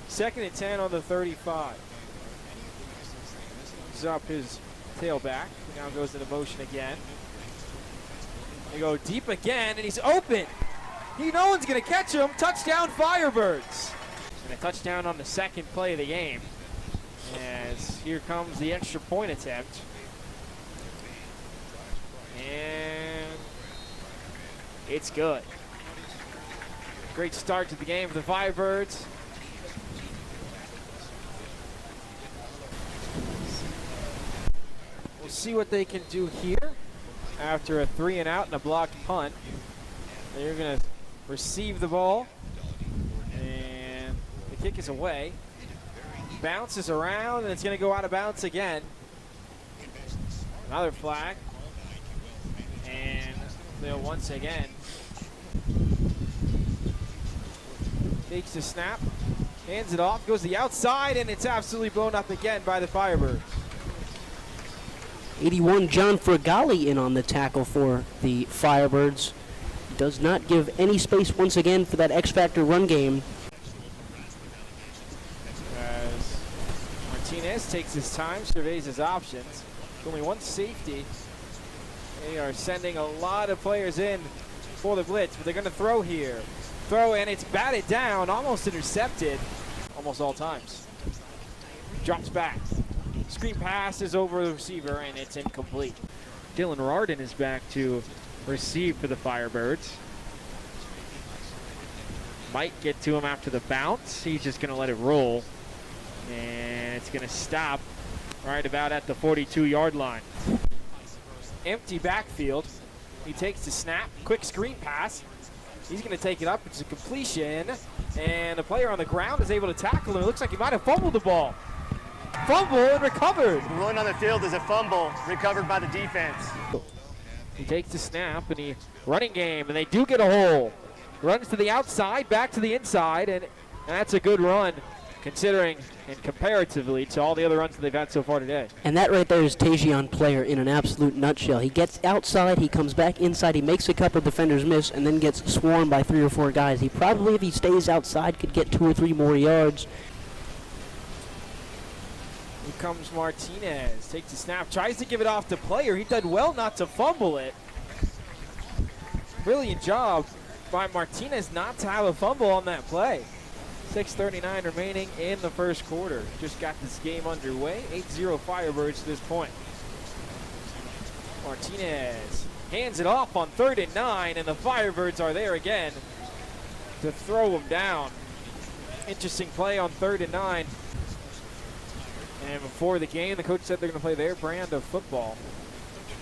H: 2nd and 10 on the 35. He's up his tailback. Now goes into motion again. They go deep again, and he's open. No one's going to catch him. Touchdown, Firebirds. And a touchdown on the second play of the game. As here comes the extra point attempt. And it's good. Great start to the game for the Firebirds. We'll see what they can do here after a 3-and-out and a blocked punt. They're going to receive the ball, and the kick is away. Bounces around, and it's going to go out of bounds again. Another flag, and they'll once again takes the snap, hands it off, goes to the outside, and it's absolutely blown up again by the Firebirds.
G: 81, John Fragali in on the tackle for the Firebirds. Does not give any space once again for that X-Factor run game.
H: As Martinez takes his time, surveys his options. Only one safety They are sending a lot of players in for the blitz, but they're going to throw here. Throw, and it's batted down, almost intercepted, almost all times. Drops back. Screen pass is over the receiver, and it's incomplete. Dylan Rardin is back to receive for the Firebirds. Might get to him after the bounce. He's just going to let it roll. And it's going to stop right about at the 42-yard line. Empty backfield. He takes the snap. Quick screen pass. He's going to take it up. It's a completion. And the player on the ground is able to tackle him. It looks like he might have fumbled the ball. Fumble and recovered.
E: The run on the field is a fumble recovered by the defense.
H: He takes the snap and he running game, and they do get a hole. Runs to the outside, back to the inside, and that's a good run considering and comparatively to all the other runs that they've had so far today.
G: And that right there is Tajion Player in an absolute nutshell. He gets outside, he comes back inside, he makes a couple defenders miss, and then gets swarmed by 3 or 4 guys. He probably, if he stays outside, could get 2 or 3 more yards.
H: Here comes Martinez, takes the snap, tries to give it off to Player. He did well not to fumble it. Brilliant job by Martinez not to have a fumble on that play. 6:39 remaining in the first quarter. Just got this game underway. 8-0 Firebirds to this point. Martinez hands it off on 3rd and 9, and the Firebirds are there again to throw him down. Interesting play on 3rd and 9. And before the game, the coach said they're going to play their brand of football.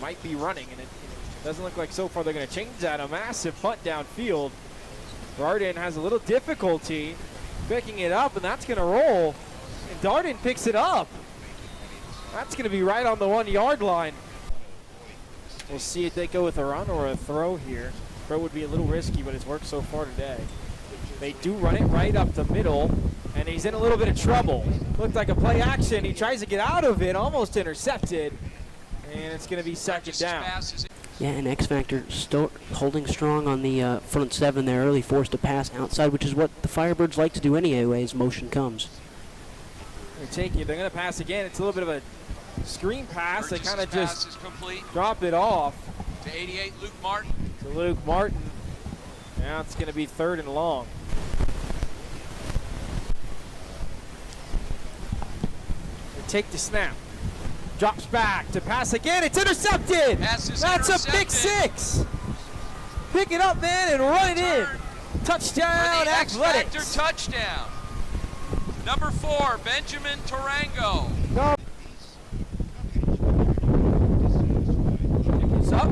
H: Might be running, and it doesn't look like so far they're going to change that. A massive punt downfield. Darden has a little difficulty picking it up, and that's going to roll. And Darden picks it up. That's going to be right on the 1-yard line. We'll see if they go with a run or a throw here. Throw would be a little risky, but it's worked so far today. They do run it right up the middle, and he's in a little bit of trouble. Looked like a play action. He tries to get out of it, almost intercepted, and it's going to be 2nd down.
G: Yeah, and X Factor still holding strong on the front 7 there early, forced to pass outside, which is what the Firebirds like to do anyway as motion comes.
H: They're going to pass again. It's a little bit of a screen pass. They kind of just drop it off.
D: To 88, Luke Martin.
H: To Luke Martin. Now it's going to be 3rd and long. They take the snap. Drops back to pass again. It's intercepted. That's a pick 6. Pick it up, man, and run it in. Touchdown, Athletics.
D: X-Factor touchdown. Number 4, Benjamin Tarango.
H: It's up.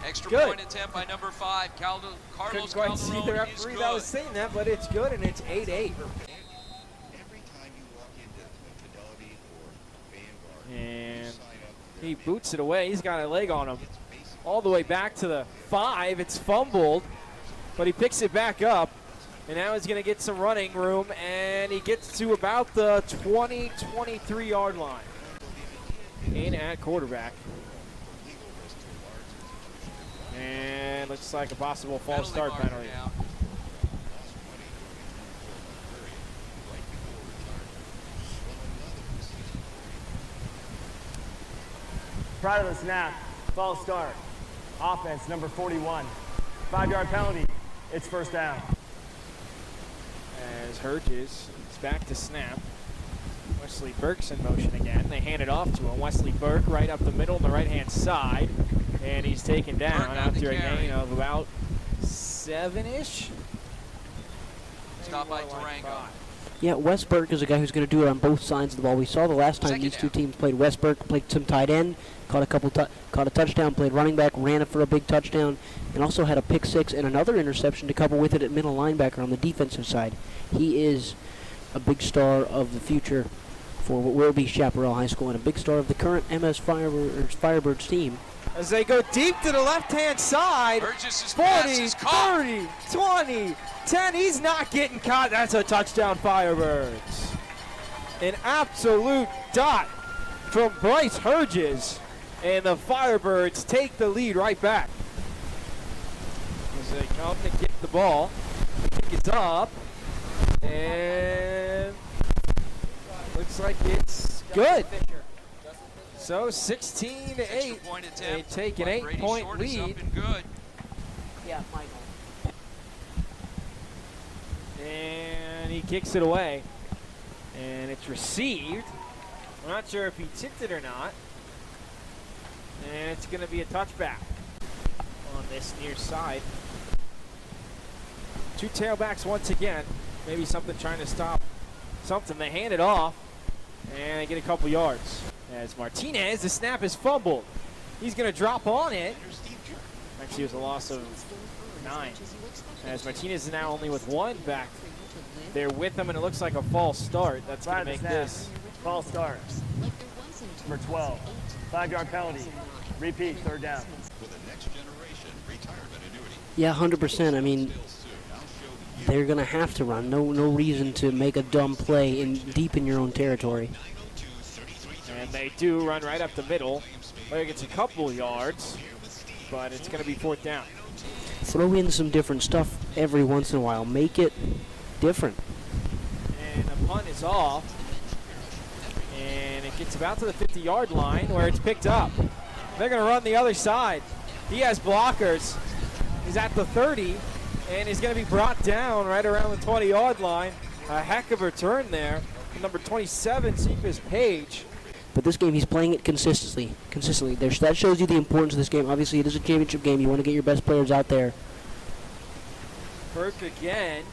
D: Extra
H: good.
D: point attempt by number 5, Carlos
H: Couldn't quite see the referee that was saying that, but it's good, and it's 8-8. And he boots it away. He's got a leg on him. All the way back to the 5. It's fumbled, but he picks it back up. And now he's going to get some running room, and he gets to about the 20, 23-yard line. In at quarterback. And looks like a possible false start penalty.
E: Prior to the snap, false start. Offense, number 41. 5-yard penalty. It's 1st down.
H: As Hurges is back to snap. Wesley Burke's in motion again. They hand it off to him. Wesley Burke right up the middle on the right-hand side. And he's taken down after a gain of about 7-ish.
D: Stop by Tarango.
G: Yeah, Wes Burke is a guy who's going to do it on both sides of the ball. We saw the last time these two teams played. Wes Burke played some tight end, caught a touchdown, played running back, ran it for a big touchdown, and also had a pick 6 and another interception to couple with it at middle linebacker on the defensive side. He is a big star of the future for what will be Chaparral High School and a big star of the current MS Firebirds team.
H: As they go deep to the left-hand side, 40, 30, 20, 10, he's not getting caught. That's a touchdown, Firebirds. An absolute dot from Bryce Hurges, and the Firebirds take the lead right back. As they come to get the ball, the kick is up, and looks like it's good. So 16-8.
D: Extra point attempt
H: They take an
D: by Brady
H: 8-point
D: Short is
H: lead.
D: up and good.
G: Yeah, Michael.
H: And he kicks it away. And it's received. I'm not sure if he tipped it or not. And it's going to be a touchback on this near side. Two tailbacks once again. Maybe something trying to stop something. They hand it off. And they get a couple yards. As Martinez, the snap is fumbled. He's going to drop on it. Actually, it was a loss of 9. As Martinez is now only with 1 back there with him, and it looks like a false start. That's going to make this.
E: False start. For 12. 5-yard penalty. Repeat, 3rd down.
G: Yeah, 100%. I mean, they're going to have to run. No reason to make a dumb play deep in your own territory.
H: And they do run right up the middle. Player gets a couple yards, but it's going to be 4th down.
G: Throw in some different stuff every once in a while. Make it different.
H: And the punt is off. And it gets about to the 50-yard line where it's picked up. They're going to run the other side. He has blockers. He's at the 30 and he's going to be brought down right around the 20-yard line. A heck of a return there. Number 27, Cephas Page.
G: But this game, he's playing it consistently. That shows you the importance of this game. Obviously, it is a championship game. You want to get your best players out there.
H: Burke again.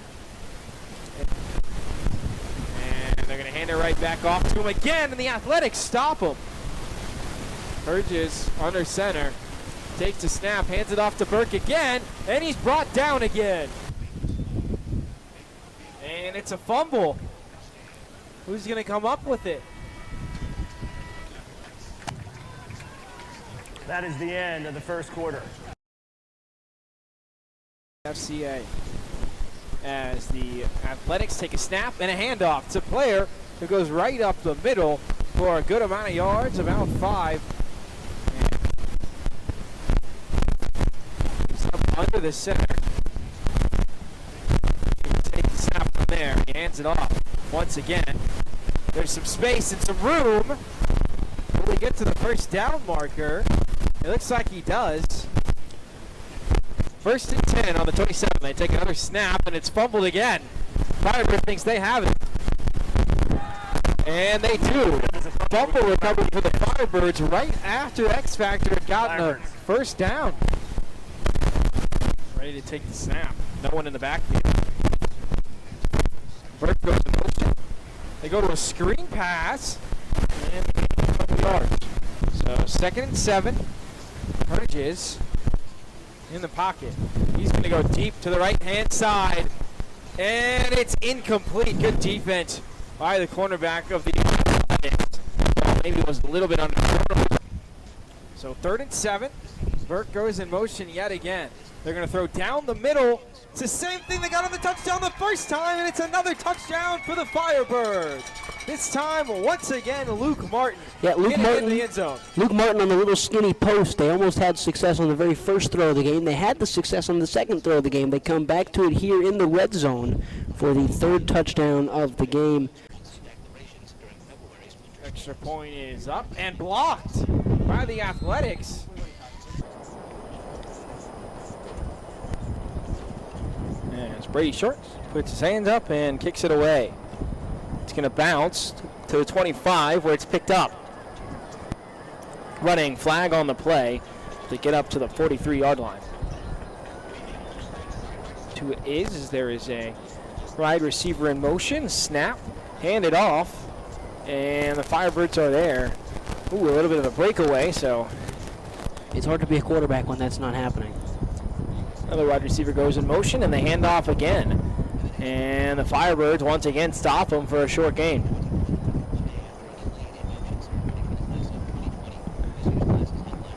H: And they're going to hand it right back off to him again, and the Athletics stop him. Burgess under center. Takes the snap, hands it off to Burke again, and he's brought down again. And it's a fumble. Who's going to come up with it?
E: That is the end of the first quarter.
H: FCA. As the Athletics take a snap and a handoff to player who goes right up the middle for a good amount of yards, about 5. He's up under the center. He takes the snap from there. He hands it off once again. There's some space and some room. Will he get to the first down marker? It looks like he does. 1st and 10 on the 27. They take another snap, and it's fumbled again. Firebird thinks they have it. And they do. Fumble recovered for the Firebirds right after X Factor had gotten a first down. Ready to take the snap. No one in the backfield. Burke goes in motion. They go to a screen pass, and a couple yards. So 2nd and 7. Burgess in the pocket. He's going to go deep to the right-hand side. And it's incomplete. Good defense by the cornerback of the Athletics. Maybe it was a little bit under control. So 3rd and 7. Burke goes in motion yet again. They're going to throw down the middle. It's the same thing they got on the touchdown the first time, and it's another touchdown for the Firebirds. This time, once again, Luke Martin.
G: Yeah, Luke Martin
H: in the end zone.
G: Luke Martin on the little skinny post. They almost had success on the very first throw of the game. They had the success on the second throw of the game. They come back to it here in the red zone for the 3rd touchdown of the game.
H: Extra point is up and blocked by the Athletics. And it's Brady Short puts his hands up and kicks it away. It's going to bounce to the 25 where it's picked up. Running flag on the play to get up to the 43-yard line. To it is there is a wide receiver in motion, snap, hand it off, and the Firebirds are there. Ooh, a little bit of a breakaway, so
G: it's hard to be a quarterback when that's not happening.
H: Another wide receiver goes in motion, and they hand off again. And the Firebirds once again stop them for a short gain.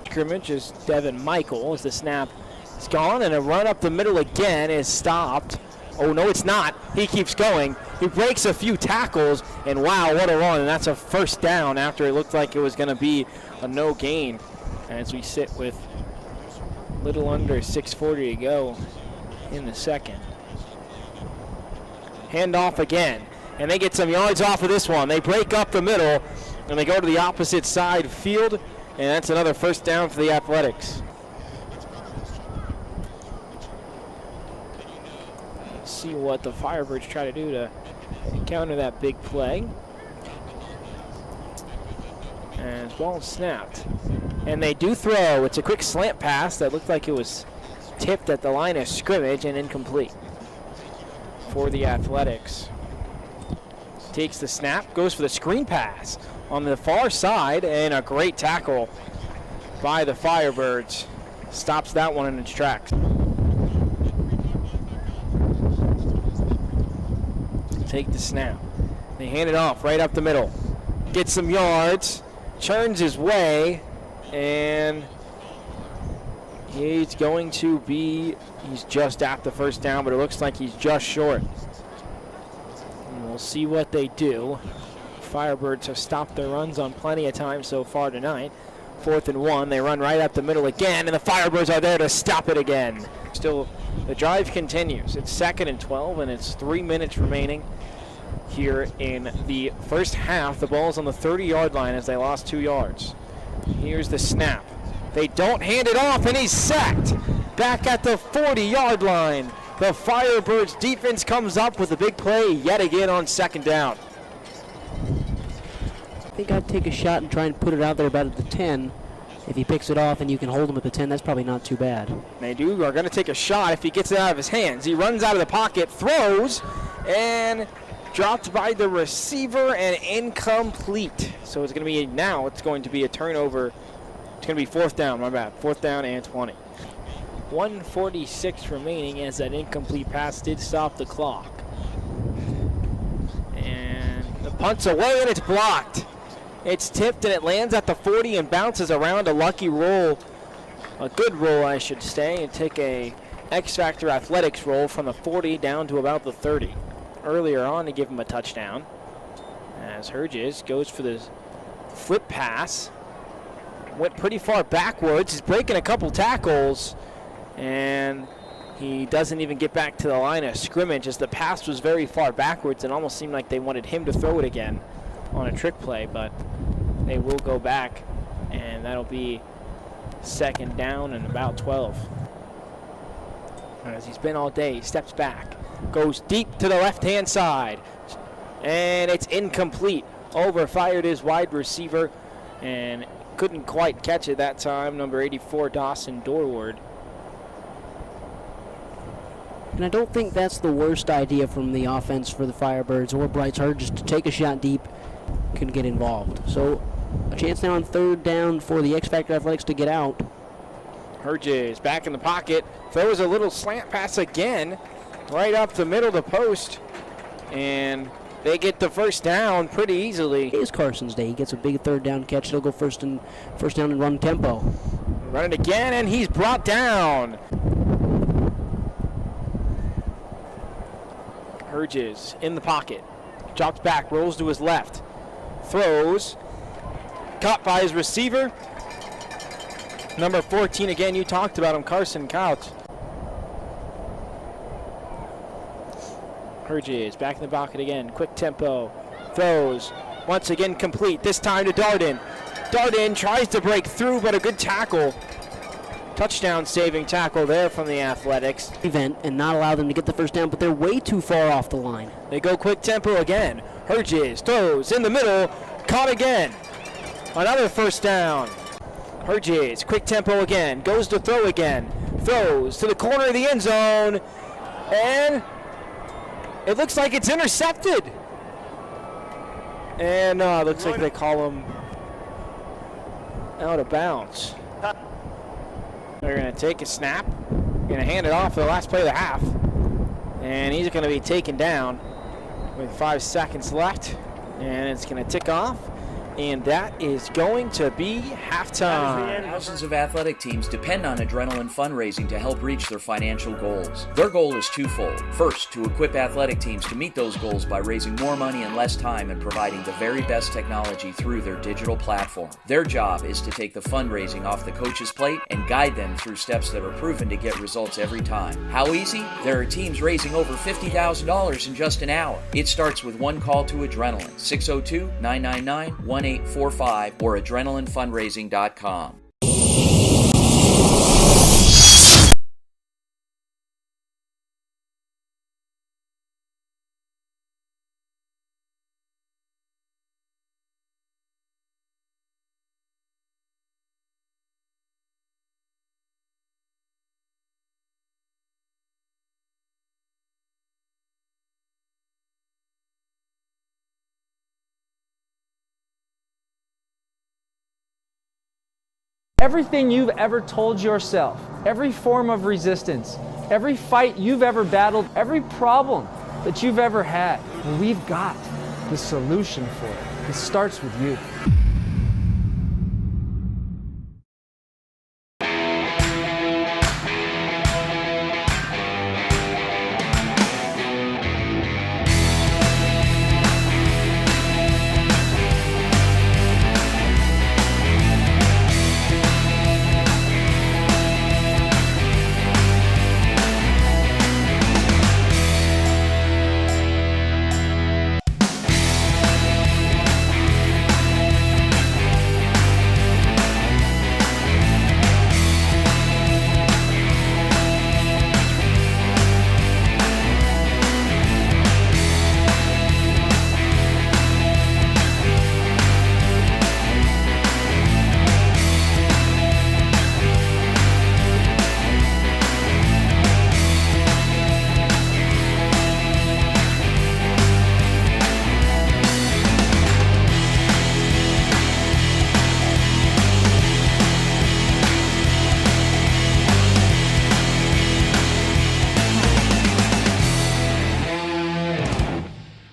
H: Scrimmage is Devin Michael as the snap is gone, and a run up the middle again is stopped. Oh, no, it's not. He keeps going. He breaks a few tackles, and wow, what a run. And that's a first down after it looked like it was going to be a no gain as we sit with a little under 6:40 to go in the second. Hand off again, and they get some yards off of this one. They break up the middle, and they go to the opposite side field, and that's another first down for the Athletics. Let's see what the Firebirds try to do to counter that big play. And ball snapped. And they do throw. It's a quick slant pass that looked like it was tipped at the line of scrimmage and incomplete for the Athletics. Takes the snap, goes for the screen pass on the far side, and a great tackle by the Firebirds. Stops that one in its tracks. Take the snap. They hand it off right up the middle. Gets some yards, turns his way, and he's just at the first down, but it looks like he's just short. And we'll see what they do. Firebirds have stopped their runs on plenty of time so far tonight. 4th and 1, they run right up the middle again, and the Firebirds are there to stop it again. Still, the drive continues. It's 2nd and 12, and it's 3 minutes remaining here in the first half. The ball's on the 30-yard line as they lost 2 yards. Here's the snap. They don't hand it off, and he's sacked back at the 40-yard line. The Firebirds defense comes up with a big play yet again on 2nd down.
G: I think I'd take a shot and try and put it out there about at the 10. If he picks it off and you can hold him at the 10, that's probably not too bad.
H: They are going to take a shot if he gets it out of his hands. He runs out of the pocket, throws, and dropped by the receiver and incomplete. So it's going to be a turnover. It's going to be 4th down, my bad. 4th down and 20. 1:46 remaining as that incomplete pass did stop the clock. And the punt's away and it's blocked. It's tipped and it lands at the 40 and bounces around a lucky roll. A good roll, I should say, and take a X-Factor Athletics roll from the 40 down to about the 30. Earlier on to give him a touchdown. As Herges goes for the flip pass. Went pretty far backwards. He's breaking a couple tackles. And he doesn't even get back to the line of scrimmage as the pass was very far backwards and almost seemed like they wanted him to throw it again on a trick play, but they will go back, and that'll be 2nd down and about 12. As he's been all day, he steps back, goes deep to the left-hand side, and it's incomplete. Overfired his wide receiver and couldn't quite catch it that time, number 84, Dawson Dorward.
G: And I don't think that's the worst idea from the offense for the Firebirds or Bryce Hurd, just to take a shot deep, can get involved. So a chance now on 3rd down for the X-Factor Athletics to get out.
H: Herges back in the pocket, throws a little slant pass again, right up the middle of the post, and they get the first down pretty easily.
G: It is Carson's day. He gets a big 3rd down catch. They'll go first down and run tempo.
H: Run it again, and he's brought down. Herges in the pocket, drops back, rolls to his left, throws, caught by his receiver. Number 14, again, you talked about him, Carson Couch. Herges back in the pocket again, quick tempo, throws, once again complete, this time to Darden. Darden tries to break through, but a good tackle. Touchdown saving tackle there from the Athletics.
G: Event and not allow them to get the first down, but they're way too far off the line.
H: They go quick tempo again. Herges throws in the middle, caught again. Another first down. Herges, quick tempo again, goes to throw again. Throws to the corner of the end zone, and it looks like it's intercepted. And looks like they call him out of bounds. They're going to take a snap, going to hand it off for the last play of the half, and he's going to be taken down with 5 seconds left, and it's going to tick off, and that is going to be halftime.
A: Thousands of athletic teams depend on adrenaline fundraising to help reach their financial goals. Their goal is twofold. First, to equip athletic teams to meet those goals by raising more money in less time and providing the very best technology through their digital platform. Their job is to take the fundraising off the coach's plate and guide them through steps that are proven to get results every time. How easy? There are teams raising over $50,000 in just an hour. It starts with one call to Adrenaline, 602-999-1800. 888-888-7845 or adrenalinefundraising.com.
C: Everything you've ever told yourself, every form of resistance, every fight you've ever battled, every problem that you've ever had, we've got the solution for it. It starts with you.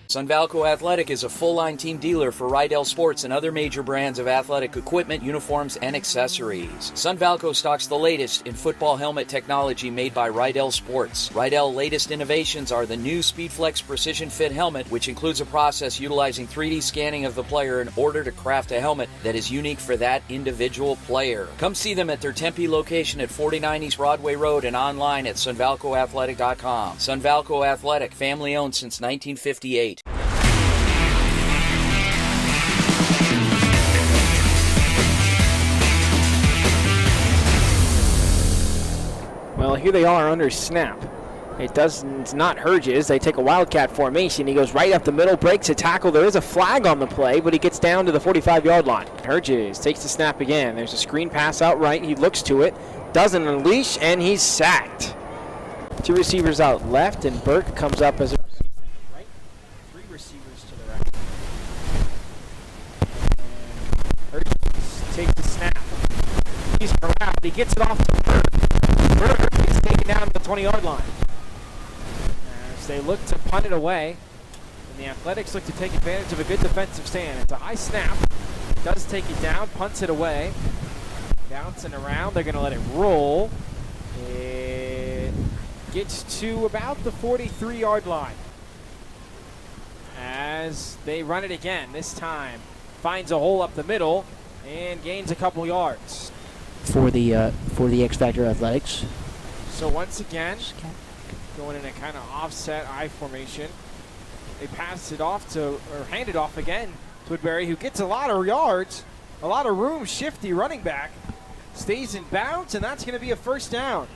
A: Sunvalco Athletic is a full-line team dealer for Rydell Sports and other major brands of athletic equipment, uniforms, and accessories. Sunvalco stocks the latest in football helmet technology made by Rydell Sports. Rydell latest innovations are the new SpeedFlex Precision Fit helmet, which includes a process utilizing 3D scanning of the player in order to craft a helmet that is unique for that individual player. Come see them at their Tempe location at 49 East Broadway Road and online at sunvalcoathletic.com. Sunvalco Athletic, family-owned since 1958.
H: Well, here they are under snap. It's not Herges. They take a wildcat formation. He goes right up the middle, breaks a tackle. There is a flag on the play, but he gets down to the 45-yard line. Herges takes the snap again. There's a screen pass out right. He looks to it, doesn't unleash, and he's sacked. Two receivers out left, and Burke comes up as a receiver right. Three receivers to the right. And Herges takes the snap. He's corralled. He gets it off to Burke. Burke is taken down to the 20-yard line. As they look to punt it away, and the Athletics look to take advantage of a good defensive stand. It's a high snap. Does take it down, punts it away. Bouncing around, they're going to let it roll. It gets to about the 43-yard line. As they run it again, this time finds a hole up the middle and gains a couple yards.
G: For the X Factor Athletics.
H: So once again, going in a kind of offset I formation. They pass it off to, or hand it off again to Woodbury, who gets a lot of yards, a lot of room, shifty running back. Stays in bounds, and that's going to be a first down.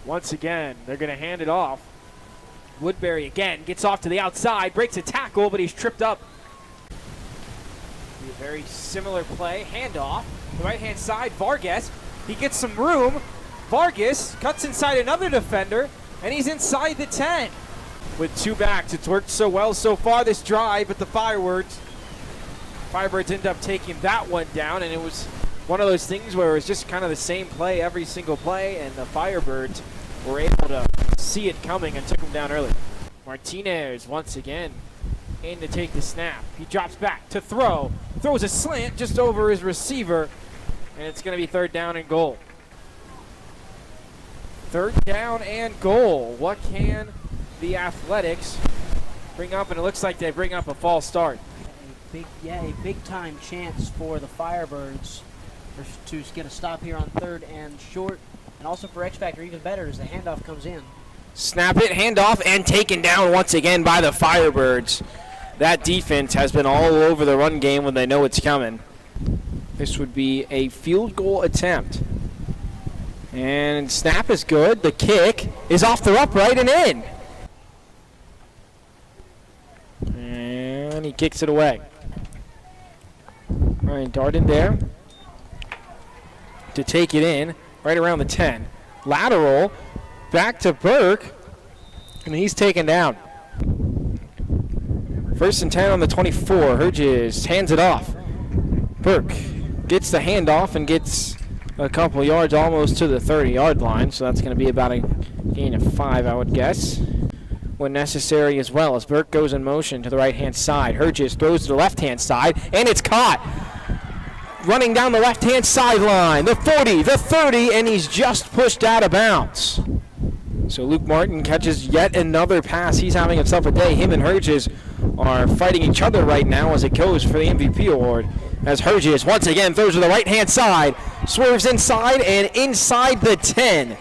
H: Once again, they're going to hand it off. Woodbury again gets off to the outside, breaks a tackle, but he's tripped up. A very similar play, handoff. The right-hand side, Vargas. He gets some room. Vargas cuts inside another defender, and he's inside the 10. With two backs, it's worked so well so far this drive, but the Firebirds end up taking that one down, and it was one of those things where it was just kind of the same play every single play, and the Firebirds were able to see it coming and took him down early. Martinez once again in to take the snap. He drops back to throw. Throws a slant just over his receiver, and it's going to be third down and goal. Third down and goal. What can the Athletics bring up? And it looks like they bring up a false start.
G: A big time chance for the Firebirds to get a stop here on third and short, and also for X Factor even better as the handoff comes in.
H: Snap it, handoff, and taken down once again by the Firebirds. that defense has been all over the run game when they know it's coming. This would be a field goal attempt. And snap is good. The kick is off the upright and in. And he kicks it away. Ryan Darden there to take it in right around the 10. Lateral back to Burke, and he's taken down. 1st and 10 on the 24. Herges hands it off. Burke gets the handoff and gets a couple yards almost to the 30-yard line, so that's going to be about a gain of 5, I would guess, when necessary as well, as Burke goes in motion to the right-hand side. Herges throws to the left-hand side, and it's caught. Running down the left-hand sideline, the 40, the 30, and he's just pushed out of bounds. So Luke Martin catches yet another pass. He's having himself a day. Him and Herges are fighting each other right now as it goes for the MVP award. As Herges once again throws to the right-hand side, swerves inside and inside the 10.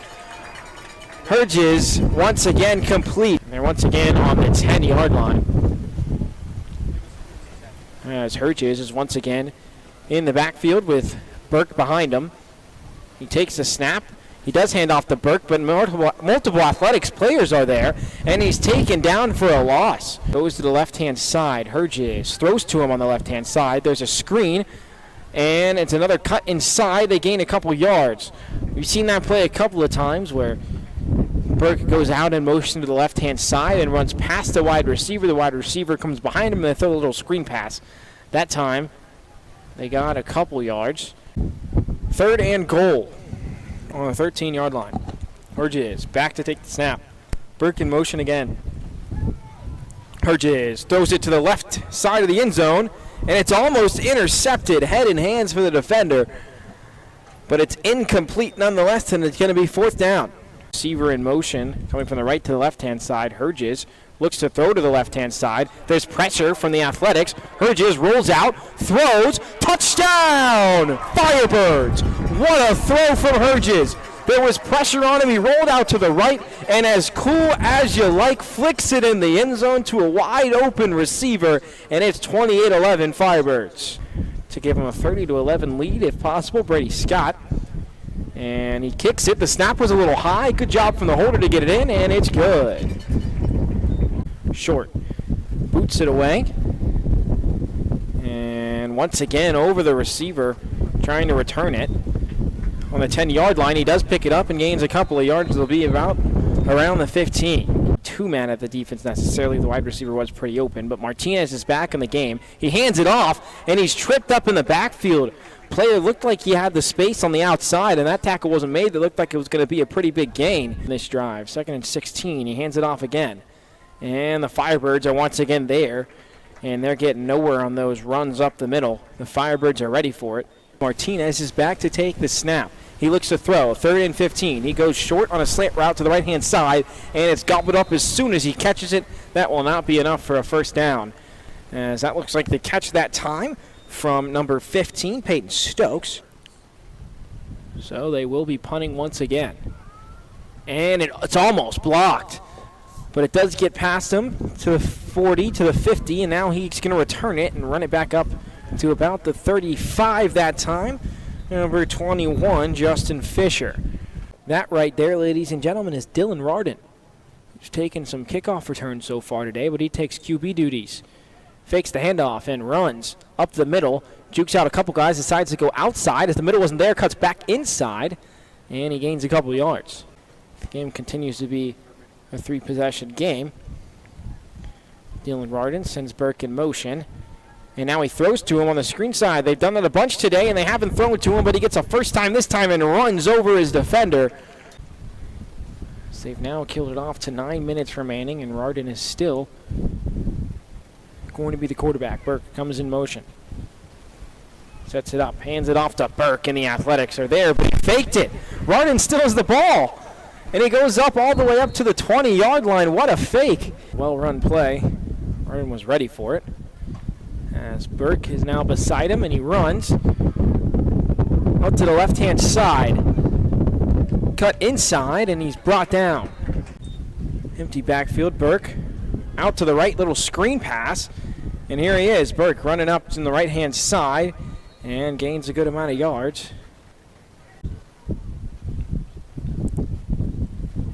H: Herges once again complete. They're once again on the 10-yard line. As Herges is once again in the backfield with Burke behind him. He takes a snap. He does hand off to Burke, but multiple athletics players are there, and he's taken down for a loss. Goes to the left-hand side. Herges throws to him on the left-hand side. There's a screen, and it's another cut inside. They gain a couple yards. We've seen that play a couple of times where Burke goes out in motion to the left-hand side and runs past the wide receiver. The wide receiver comes behind him, and they throw a little screen pass. That time, they got a couple yards. 3rd and goal on the 13-yard line. Herges back to take the snap. Burke in motion again. Herges throws it to the left side of the end zone, and it's almost intercepted. Head and hands for the defender, but it's incomplete nonetheless, and it's going to be 4th down. Receiver in motion, coming from the right to the left-hand side. Herges looks to throw to the left-hand side. There's pressure from the Athletics. Herges rolls out, throws, touchdown! Firebirds! What a throw from Herges. There was pressure on him. He rolled out to the right, and as cool as you like, flicks it in the end zone to a wide-open receiver, and it's 28-11 Firebirds. To give him a 30-11 lead, if possible, Brady Scott. And he kicks it. The snap was a little high. Good job from the holder to get it in, and it's good. Short. Boots it away. And once again over the receiver, trying to return it. On the 10-yard line, he does pick it up and gains a couple of yards. It'll be about around the 15. 2-man at the defense necessarily. The wide receiver was pretty open, but Martinez is back in the game. He hands it off, and he's tripped up in the backfield. Player looked like he had the space on the outside, and that tackle wasn't made. It looked like it was going to be a pretty big gain in this drive. 2nd and 16. He hands it off again. And the Firebirds are once again there, and they're getting nowhere on those runs up the middle. The Firebirds are ready for it. Martinez is back to take the snap. He looks to throw. 3rd and 15. He goes short on a slant route to the right-hand side, and it's gobbled up as soon as he catches it. That will not be enough for a 1st down, as that looks like the catch that time from number 15, Peyton Stokes. So they will be punting once again. And it's almost blocked. But it does get past him to the 40, to the 50, and now he's going to return it and run it back up to about the 35 that time. Number 21, Justin Fisher. That right there, ladies and gentlemen, is Dylan Rardin. He's taken some kickoff returns so far today, but he takes QB duties. Fakes the handoff and runs up the middle. Jukes out a couple guys, decides to go outside. As the middle wasn't there, cuts back inside, and he gains a couple yards. The game continues to be a 3-possession game. Dylan Rardin sends Burke in motion. And now he throws to him on the screen side. They've done that a bunch today, and they haven't thrown to him, but he gets a first time this time and runs over his defender. So they've now killed it off to 9 minutes remaining, and Rardin is still going to be the quarterback. Burke comes in motion. Sets it up, hands it off to Burke, and the Athletics are there, but he faked it. Rardin still has the ball, and he goes up all the way up to the 20-yard line. What a fake. Well-run play. Rardin was ready for it. As Burke is now beside him, and he runs up to the left-hand side. Cut inside, and he's brought down. Empty backfield, Burke out to the right, little screen pass. And here he is, Burke running up in the right-hand side and gains a good amount of yards.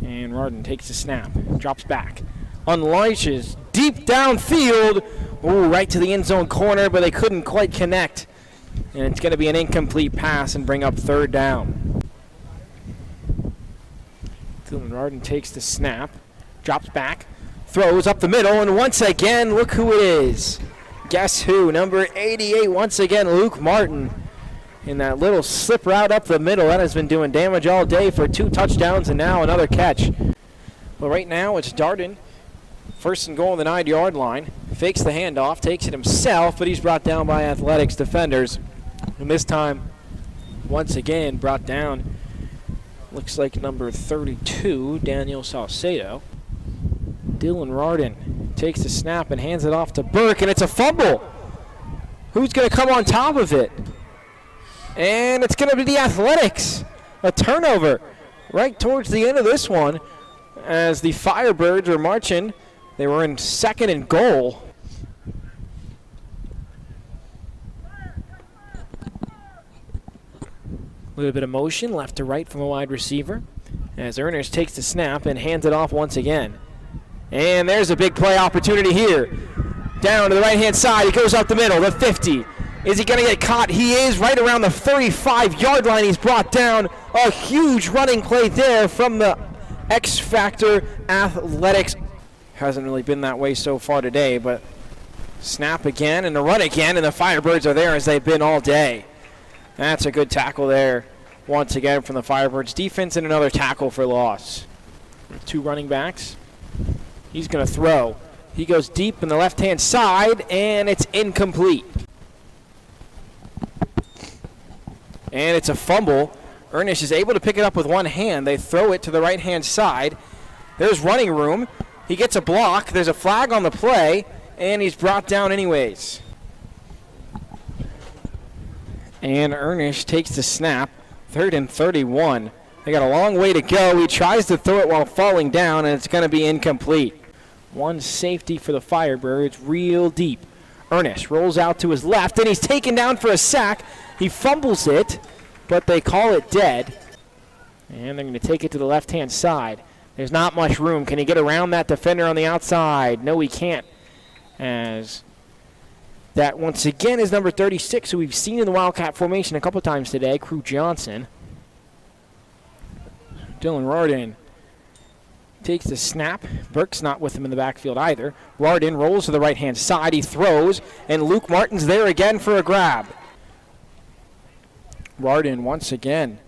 H: And Rardin takes the snap, drops back, unleashes deep downfield. Ooh, right to the end zone corner, but they couldn't quite connect. And it's going to be an incomplete pass and bring up 3rd down. Dylan Rardin takes the snap, drops back, throws up the middle, and once again, look who it is. Guess who? Number 88, once again, Luke Martin. In that little slip route up the middle, that has been doing damage all day for 2 touchdowns and now another catch. But right now it's Darden, 1st and goal on the 9-yard line. Fakes the handoff, takes it himself, but he's brought down by Athletics defenders. And this time, once again, brought down, looks like number 32, Daniel Salcedo. Dylan Rardin takes the snap and hands it off to Burke, and it's a fumble. Who's going to come on top of it? And it's going to be the Athletics. A turnover right towards the end of this one as the Firebirds are marching. They were in 2nd and goal. A little bit of motion left to right from a wide receiver as Ernest takes the snap and hands it off once again. And there's a big play opportunity here. Down to the right-hand side. He goes up the middle, the 50. Is he going to get caught? He is right around the 35-yard line. He's brought down. A huge running play there from the X-Factor Athletics. Hasn't really been that way so far today, but snap again and a run again, and the Firebirds are there as they've been all day. That's a good tackle there once again from the Firebirds defense, and another tackle for loss. 2 running backs. He's going to throw. He goes deep in the left-hand side, and it's incomplete. And it's a fumble. Ernest is able to pick it up with one hand. They throw it to the right-hand side. There's running room. He gets a block. There's a flag on the play, and he's brought down anyways. And Ernest takes the snap. 3rd and 31. They got a long way to go. He tries to throw it while falling down, and it's going to be incomplete. 1 safety for the Firebirds, real deep. Ernest rolls out to his left, and he's taken down for a sack. He fumbles it, but they call it dead. And they're going to take it to the left-hand side. There's not much room. Can he get around that defender on the outside? No, he can't. As that, once again, is number 36, who we've seen in the Wildcat formation a couple times today, Crew Johnson. Dylan Rardin takes the snap. Burke's not with him in the backfield either. Rardin rolls to the right-hand side. He throws, and Luke Martin's there again for a grab. Rardin once again.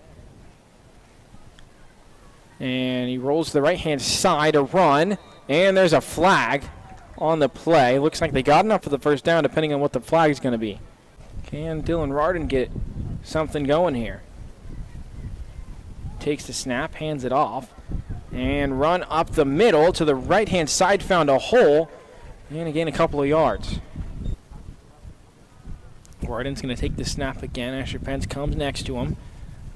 H: And he rolls to the right-hand side, a run, and there's a flag on the play. Looks like they got enough for the 1st down, depending on what the flag is going to be. Can Dylan Rardin get something going here? Takes the snap, hands it off, and run up the middle to the right-hand side, found a hole, and again a couple of yards. Rardin's going to take the snap again. Asher Pence comes next to him.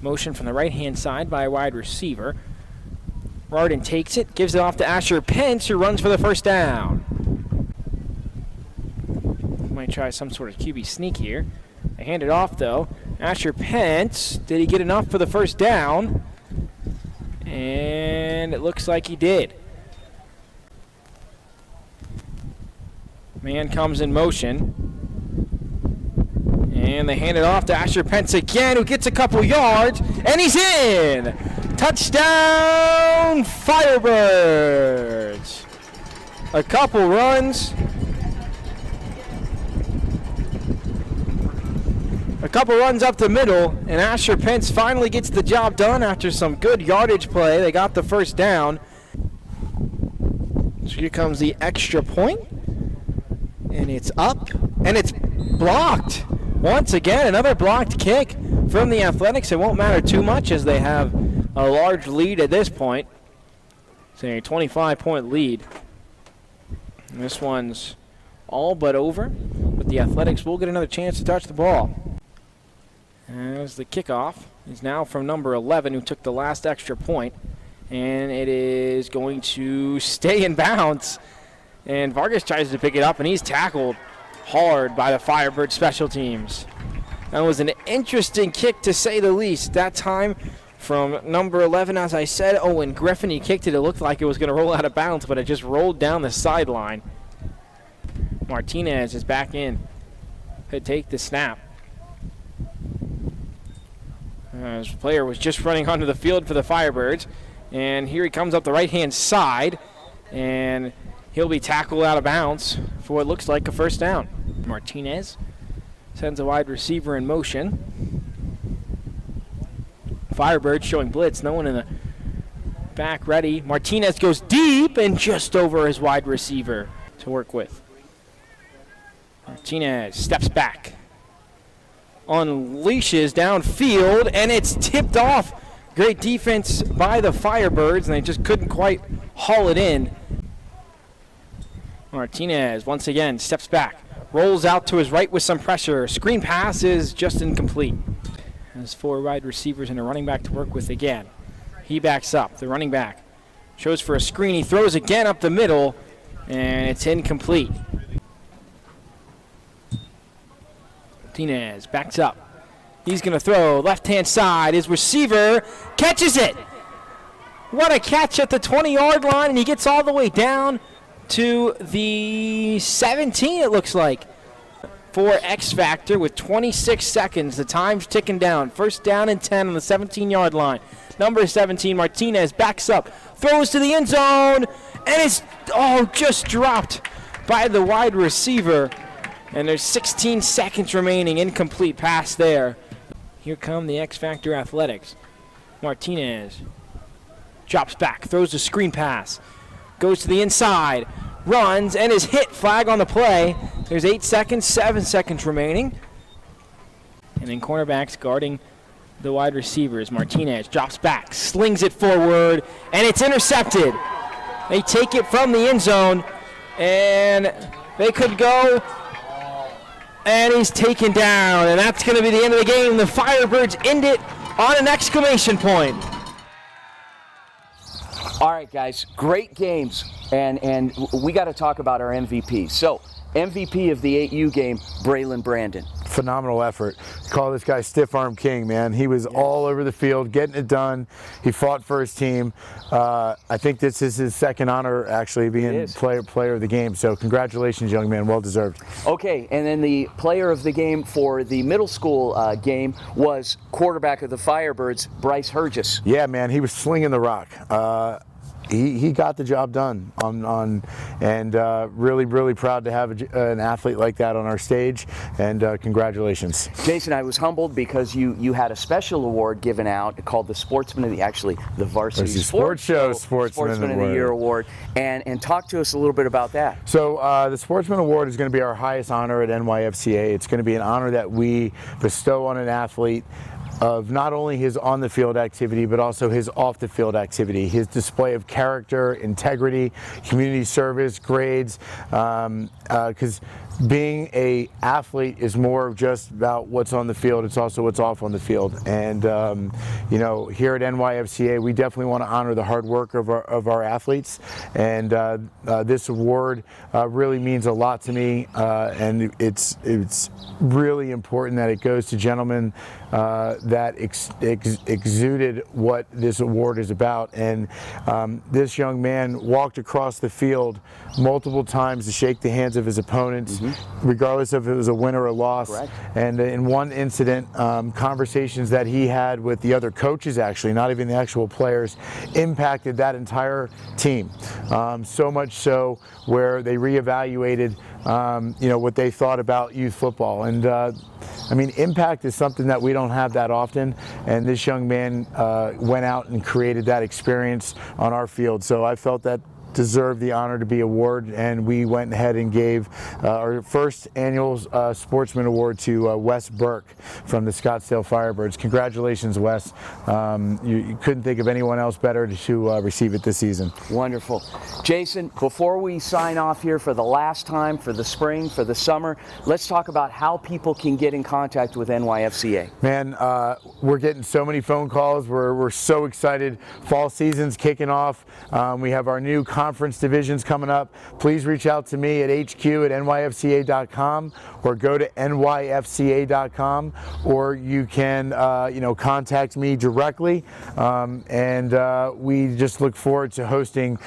H: Motion from the right-hand side by a wide receiver. Rardin takes it, gives it off to Asher Pence, who runs for the 1st down. Might try some sort of QB sneak here. They hand it off, though. Asher Pence, did he get enough for the 1st down? And it looks like he did. Man comes in motion. And they hand it off to Asher Pence again, who gets a couple yards, and he's in! Touchdown, Firebirds! A couple runs. A couple runs up the middle, and Asher Pence finally gets the job done after some good yardage play. They got the 1st down. So here comes the extra point. And it's up, and it's blocked. Once again, another blocked kick from the Athletics. It won't matter too much as they have a large lead at this point. It's a 25-point lead. And this one's all but over, but the Athletics will get another chance to touch the ball. As the kickoff is now from number 11, who took the last extra point, and it is going to stay in bounds. And Vargas tries to pick it up, and he's tackled hard by the Firebird special teams. That was an interesting kick, to say the least. That time from number 11, as I said, Owen Griffin. He kicked it. It looked like it was going to roll out of bounds, but it just rolled down the sideline. Martinez is back in to take the snap. His player was just running onto the field for the Firebirds. And here he comes up the right-hand side. And he'll be tackled out of bounds for what looks like a first down. Martinez sends a wide receiver in motion. Firebirds showing blitz. No one in the back ready. Martinez goes deep and just over his wide receiver to work with. Martinez steps back. Unleashes downfield, and it's tipped off. Great defense by the Firebirds, and they just couldn't quite haul it in. Martinez once again steps back, rolls out to his right with some pressure. Screen pass is just incomplete. Has 4 wide receivers and a running back to work with again. He backs up. The running back shows for a screen. He throws again up the middle, and it's incomplete. Martinez backs up. He's going to throw left-hand side. His receiver catches it. What a catch at the 20-yard line, and he gets all the way down to the 17, it looks like, for X Factor with 26 seconds. The time's ticking down. First down and 10 on the 17-yard line. Number 17, Martinez, backs up, throws to the end zone, and it's just dropped by the wide receiver. And there's 16 seconds remaining. Incomplete pass there. Here come the X Factor Athletics. Martinez drops back, throws a screen pass, goes to the inside, runs, and is hit. Flag on the play. There's 8 seconds, 7 seconds remaining. And then cornerbacks guarding the wide receivers. Martinez drops back, slings it forward, and it's intercepted. They take it from the end zone, and they could go. And he's taken down, and that's going to be the end of the game. The Firebirds end it on an exclamation point.
A: All right, guys, great games, and we got to talk about our MVP. So, MVP of the 8U game, Braylon Brandon.
B: Phenomenal effort. Call this guy Stiff Arm King, man. He was all over the field, getting it done. He fought for his team. I think this is his second honor, actually, being player of the game. So congratulations, young man. Well deserved.
A: Okay, and then the player of the game for the middle school game was quarterback of the Firebirds, Bryce Hergis.
B: Yeah, man. He was slinging the rock. He got the job done and really proud to have an athlete like that on our stage, and congratulations.
A: Jason, I was humbled because you had a special award given out called the Sportsman of the Varsity Sports Show Sportsman of the Year Award, and talk to us a little bit about that.
B: So the Sportsman Award is going to be our highest honor at NYFCA. It's going to be an honor that we bestow on an athlete of not only his on-the-field activity, but also his off-the-field activity, his display of character, integrity, community service, grades, because being an athlete is more of just about what's on the field. It's also what's off on the field. And you know, here at NYFCA, we definitely want to honor the hard work of our athletes. And this award really means a lot to me. And it's really important that it goes to gentlemen that exuded what this award is about. And this young man walked across the field multiple times to shake the hands of his opponents, regardless if it was a win or a loss. Correct. And in one incident, conversations that he had with the other coaches, actually, not even the actual players, impacted that entire team. So much so where they reevaluated you know, what they thought about youth football. And I mean, impact is something that we don't have that often, and this young man went out and created that experience on our field. So I felt that deserved the honor to be awarded, and we went ahead and gave our first annual Sportsman Award to Wes Burke from the Scottsdale Firebirds. Congratulations, Wes. You couldn't think of anyone else better to receive it this season.
A: Wonderful. Jason, before we sign off here for the last time, for the spring, for the summer, let's talk about how people can get in contact with NYFCA.
B: Man, we're getting so many phone calls. We're so excited. Fall season's kicking off. We have our new conference divisions coming up, please reach out to me at hq@nyfca.com or go to nyfca.com, or you can contact me directly, and we just look forward to hosting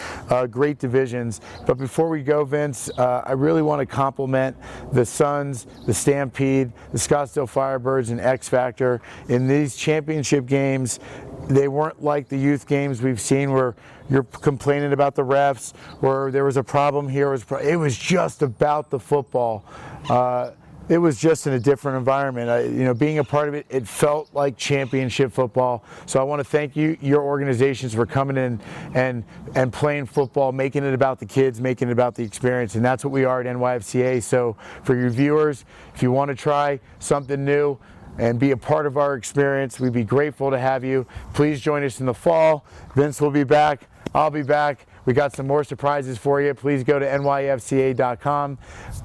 B: great divisions. But before we go, Vince, I really want to compliment the Suns, the Stampede, the Scottsdale Firebirds, and X Factor in these championship games. They weren't like the youth games we've seen where you're complaining about the refs, or there was a problem here. It was just about the football. It was just in a different environment. Being a part of it, it felt like championship football. So I want to thank your organizations for coming in and playing football, making it about the kids, making it about the experience. And that's what we are at NYFCA. So for your viewers, if you want to try something new and be a part of our experience, we'd be grateful to have you. Please join us in the fall. Vince will be back. I'll be back. We got some more surprises for you. Please go to nyfca.com.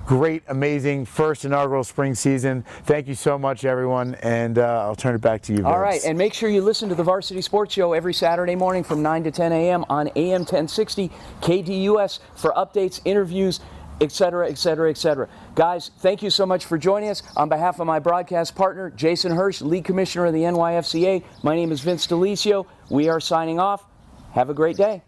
B: Great, amazing first inaugural spring season. Thank you so much, everyone, and I'll turn it back to you, Vince.
A: All right, and make sure you listen to the Varsity Sports Show every Saturday morning from 9 to 10 a.m. on AM 1060 KDUS for updates, interviews, etc., etc., etc. Guys, thank you so much for joining us. On behalf of my broadcast partner, Jason Hirsch, League Commissioner of the NYFCA, my name is Vince DeLisio. We are signing off. Have a great day.